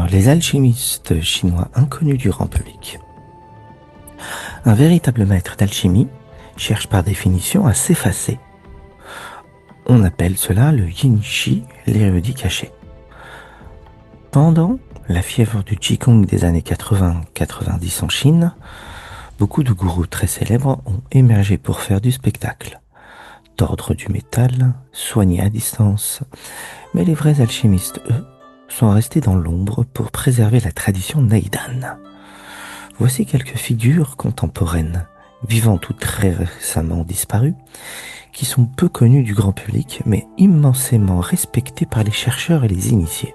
les alchimistes chinois inconnus du grand public. Un véritable maître d'alchimie cherche par définition à s'effacer. On appelle cela le yin-chi, l'érudit caché. Pendant la fièvre du Qigong des années 80-90 en Chine, beaucoup de gourous très célèbres ont émergé pour faire du spectacle, tordre du métal, soigner à distance. Mais les vrais alchimistes, eux, sont restés dans l'ombre pour préserver la tradition Neidan. Voici quelques figures contemporaines, vivantes ou très récemment disparues, qui sont peu connues du grand public, mais immensément respectées par les chercheurs et les initiés.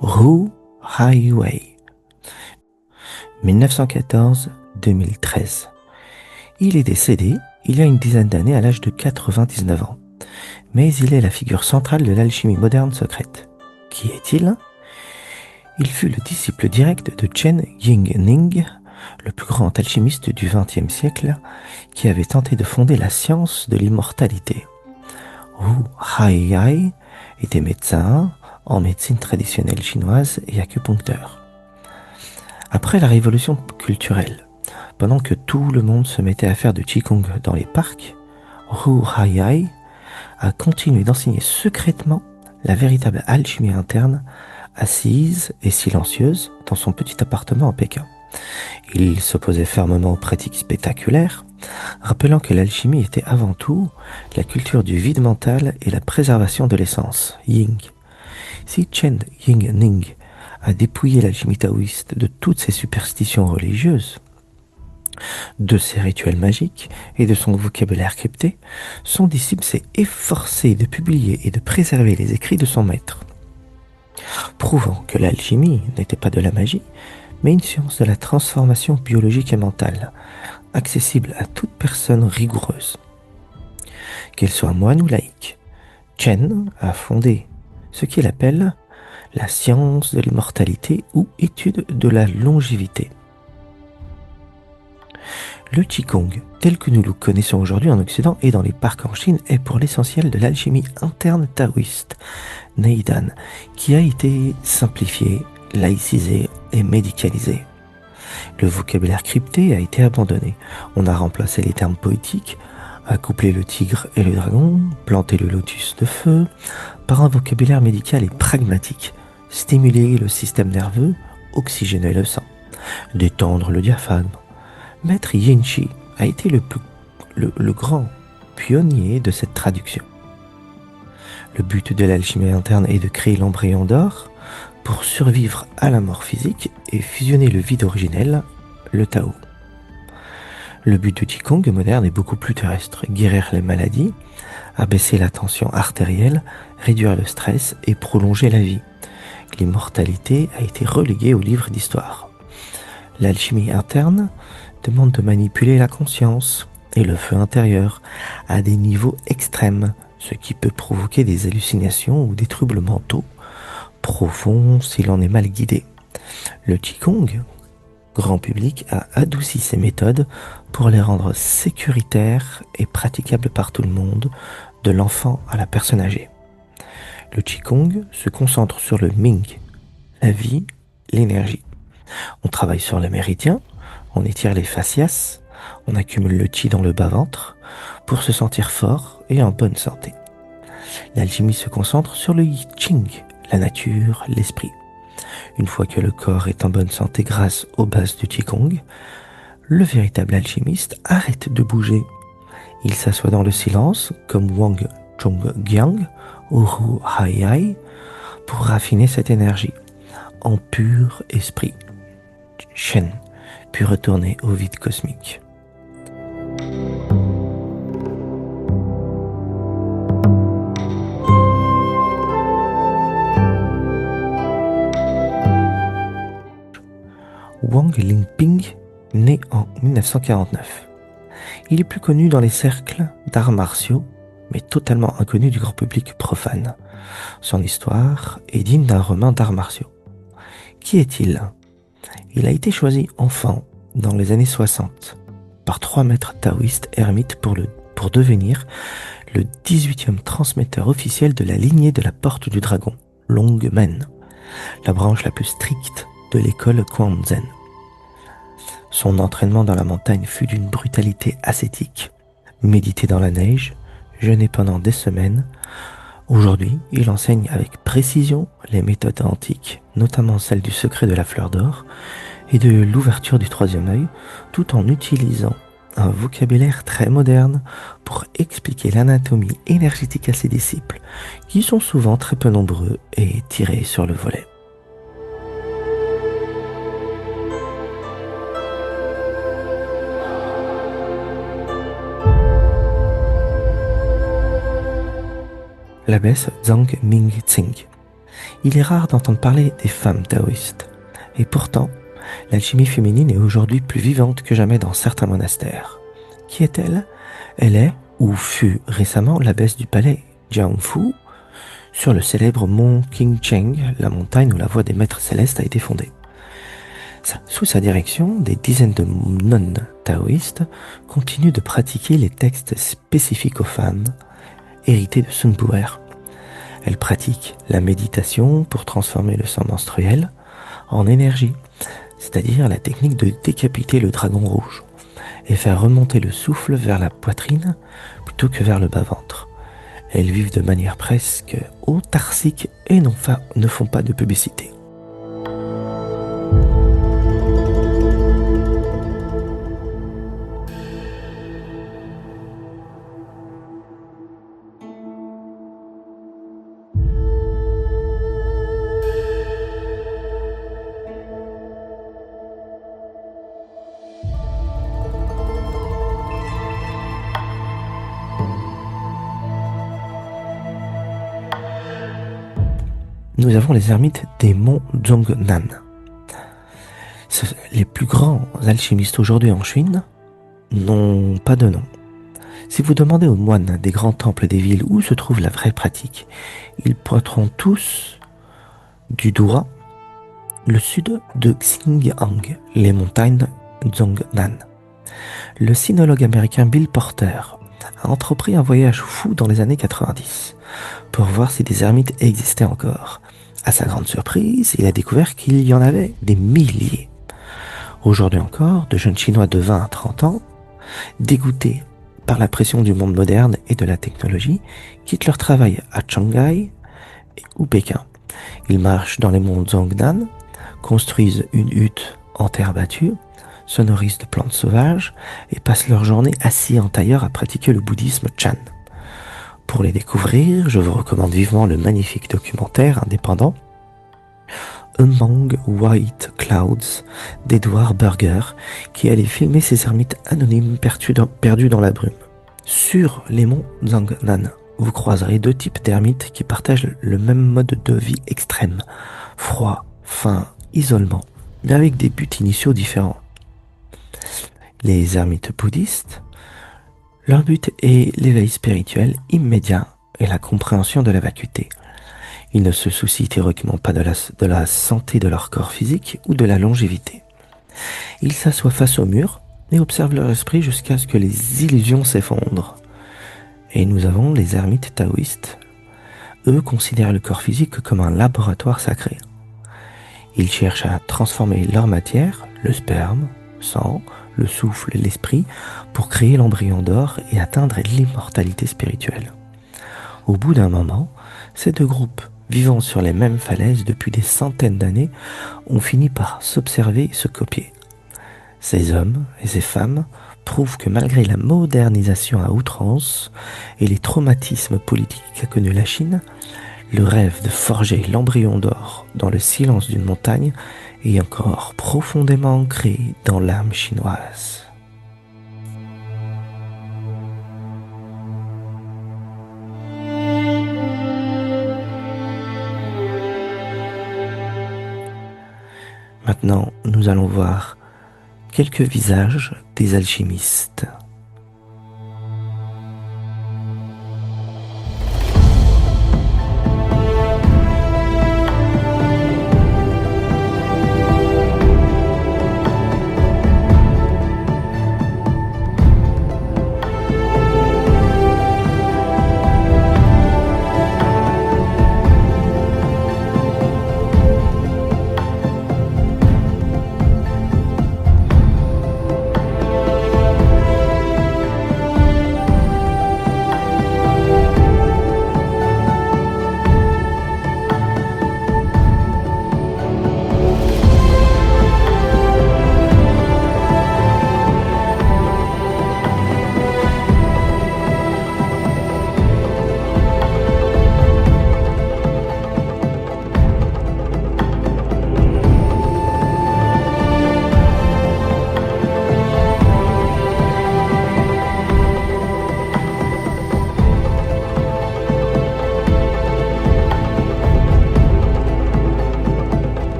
Ru Haiwei, 1914-2013. Il est décédé il y a une dizaine d'années à l'âge de 99 ans. Mais il est la figure centrale de l'alchimie moderne secrète. Qui est-il ? Il fut le disciple direct de Chen Yingning, le plus grand alchimiste du XXe siècle, qui avait tenté de fonder la science de l'immortalité. Ru Haiwei était médecin en médecine traditionnelle chinoise et acupuncteur. Après la révolution culturelle, pendant que tout le monde se mettait à faire de Qigong dans les parcs, Ru Haiwei a continué d'enseigner secrètement la véritable alchimie interne, assise et silencieuse dans son petit appartement à Pékin. Il s'opposait fermement aux pratiques spectaculaires, rappelant que l'alchimie était avant tout la culture du vide mental et la préservation de l'essence, Ying. Si Chen Yingning a dépouillé l'alchimie taoïste de toutes ses superstitions religieuses, de ses rituels magiques et de son vocabulaire crypté, son disciple s'est efforcé de publier et de préserver les écrits de son maître, prouvant que l'alchimie n'était pas de la magie, mais une science de la transformation biologique et mentale, accessible à toute personne rigoureuse. Qu'elle soit moine ou laïque, Chen a fondé ce qu'il appelle la science de l'immortalité ou étude de la longévité. Le Qigong, tel que nous le connaissons aujourd'hui en Occident et dans les parcs en Chine, est pour l'essentiel de l'alchimie interne taoïste, Neidan, qui a été simplifié, laïcisé et médicalisé. Le vocabulaire crypté a été abandonné. On a remplacé les termes poétiques, accoupler le tigre et le dragon, planter le lotus de feu, par un vocabulaire médical et pragmatique, stimuler le système nerveux, oxygéner le sang, détendre le diaphragme. Maître Yin-Chi a été le grand pionnier de cette traduction. Le but de l'alchimie interne est de créer l'embryon d'or pour survivre à la mort physique et fusionner le vide originel, le Tao. Le but du Qigong moderne est beaucoup plus terrestre, guérir les maladies, abaisser la tension artérielle, réduire le stress et prolonger la vie. L'immortalité a été reléguée au livre d'histoire. L'alchimie interne demande de manipuler la conscience et le feu intérieur à des niveaux extrêmes, ce qui peut provoquer des hallucinations ou des troubles mentaux profonds s'il en est mal guidé. Le Qigong, grand public, a adouci ces méthodes pour les rendre sécuritaires et praticables par tout le monde, de l'enfant à la personne âgée. Le Qigong se concentre sur le Ming, la vie, l'énergie. On travaille sur les méridiens, on étire les fascias, on accumule le qi dans le bas-ventre pour se sentir fort et en bonne santé. L'alchimie se concentre sur le I Ching, la nature, l'esprit. Une fois que le corps est en bonne santé grâce aux bases du Qigong, le véritable alchimiste arrête de bouger. Il s'assoit dans le silence, comme Wang Chongjiang ou Ru Haiwei, pour raffiner cette énergie en pur esprit. Shen, puis retourner au vide cosmique. Wang Lingping, né en 1949. Il est plus connu dans les cercles d'arts martiaux, mais totalement inconnu du grand public profane. Son histoire est digne d'un roman d'arts martiaux. Qui est-il ? Il a été choisi enfant dans les années 60 par recevoir 3 maîtres taoïstes ermites pour devenir le 18e transmetteur officiel de la lignée de la Porte du Dragon, Longmen, la branche la plus stricte de l'école Quanzhen. Son entraînement dans la montagne fut d'une brutalité ascétique. Méditer dans la neige, jeûner pendant des semaines. Aujourd'hui, il enseigne avec précision les méthodes antiques, notamment celle du secret de la fleur d'or et de l'ouverture du troisième œil, tout en utilisant un vocabulaire très moderne pour expliquer l'anatomie énergétique à ses disciples, qui sont souvent très peu nombreux et tirés sur le volet. L'abbesse Zhang Mingxing. Il est rare d'entendre parler des femmes taoïstes, et pourtant, l'alchimie féminine est aujourd'hui plus vivante que jamais dans certains monastères. Qui est-elle ? Elle est, ou fut récemment, l'abbesse du palais Jiangfu, sur le célèbre mont Qingcheng, la montagne où la voie des maîtres célestes a été fondée. Sous sa direction, des dizaines de nonnes taoïstes continuent de pratiquer les textes spécifiques aux femmes, hérités de Sun Bu'er. Elle pratique la méditation pour transformer le sang menstruel en énergie, c'est-à-dire la technique de décapiter le dragon rouge et faire remonter le souffle vers la poitrine plutôt que vers le bas-ventre. Elles vivent de manière presque autarcique et ne font pas de publicité. Nous avons les ermites des monts Zhongnan. Les plus grands alchimistes aujourd'hui en Chine n'ont pas de nom. Si vous demandez aux moines des grands temples des villes où se trouve la vraie pratique, ils pointeront tous du doigt le sud de Xinjiang, les montagnes Zhongnan. Le sinologue américain Bill Porter a entrepris un voyage fou dans les années 90 pour voir si des ermites existaient encore. À sa grande surprise, il a découvert qu'il y en avait des milliers. Aujourd'hui encore, de jeunes Chinois de 20 à 30 ans, dégoûtés par la pression du monde moderne et de la technologie, quittent leur travail à Shanghai ou Pékin. Ils marchent dans les monts Zhongnan, construisent une hutte en terre battue, se nourrissent de plantes sauvages et passent leur journée assis en tailleur à pratiquer le bouddhisme Chan. Pour les découvrir, je vous recommande vivement le magnifique documentaire indépendant Among White Clouds d'Edward Burger, qui allait filmer ces ermites anonymes perdus dans la brume. Sur les monts Zhongnan, vous croiserez 2 types d'ermites qui partagent le même mode de vie extrême, froid, faim, isolement, mais avec des buts initiaux différents. Les ermites bouddhistes, leur but est l'éveil spirituel immédiat et la compréhension de la vacuité. Ils ne se soucient théoriquement pas de la santé de leur corps physique ou de la longévité. Ils s'assoient face au mur et observent leur esprit jusqu'à ce que les illusions s'effondrent. Et nous avons les ermites taoïstes. Eux considèrent le corps physique comme un laboratoire sacré. Ils cherchent à transformer leur matière, le sperme, le sang, le souffle et l'esprit, pour créer l'embryon d'or et atteindre l'immortalité spirituelle. Au bout d'un moment, ces 2 groupes, vivant sur les mêmes falaises depuis des centaines d'années, ont fini par s'observer et se copier. Ces hommes et ces femmes prouvent que malgré la modernisation à outrance et les traumatismes politiques qu'a connus la Chine, le rêve de forger l'embryon d'or dans le silence d'une montagne est encore profondément ancré dans l'âme chinoise. Maintenant, nous allons voir quelques visages des alchimistes.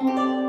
你。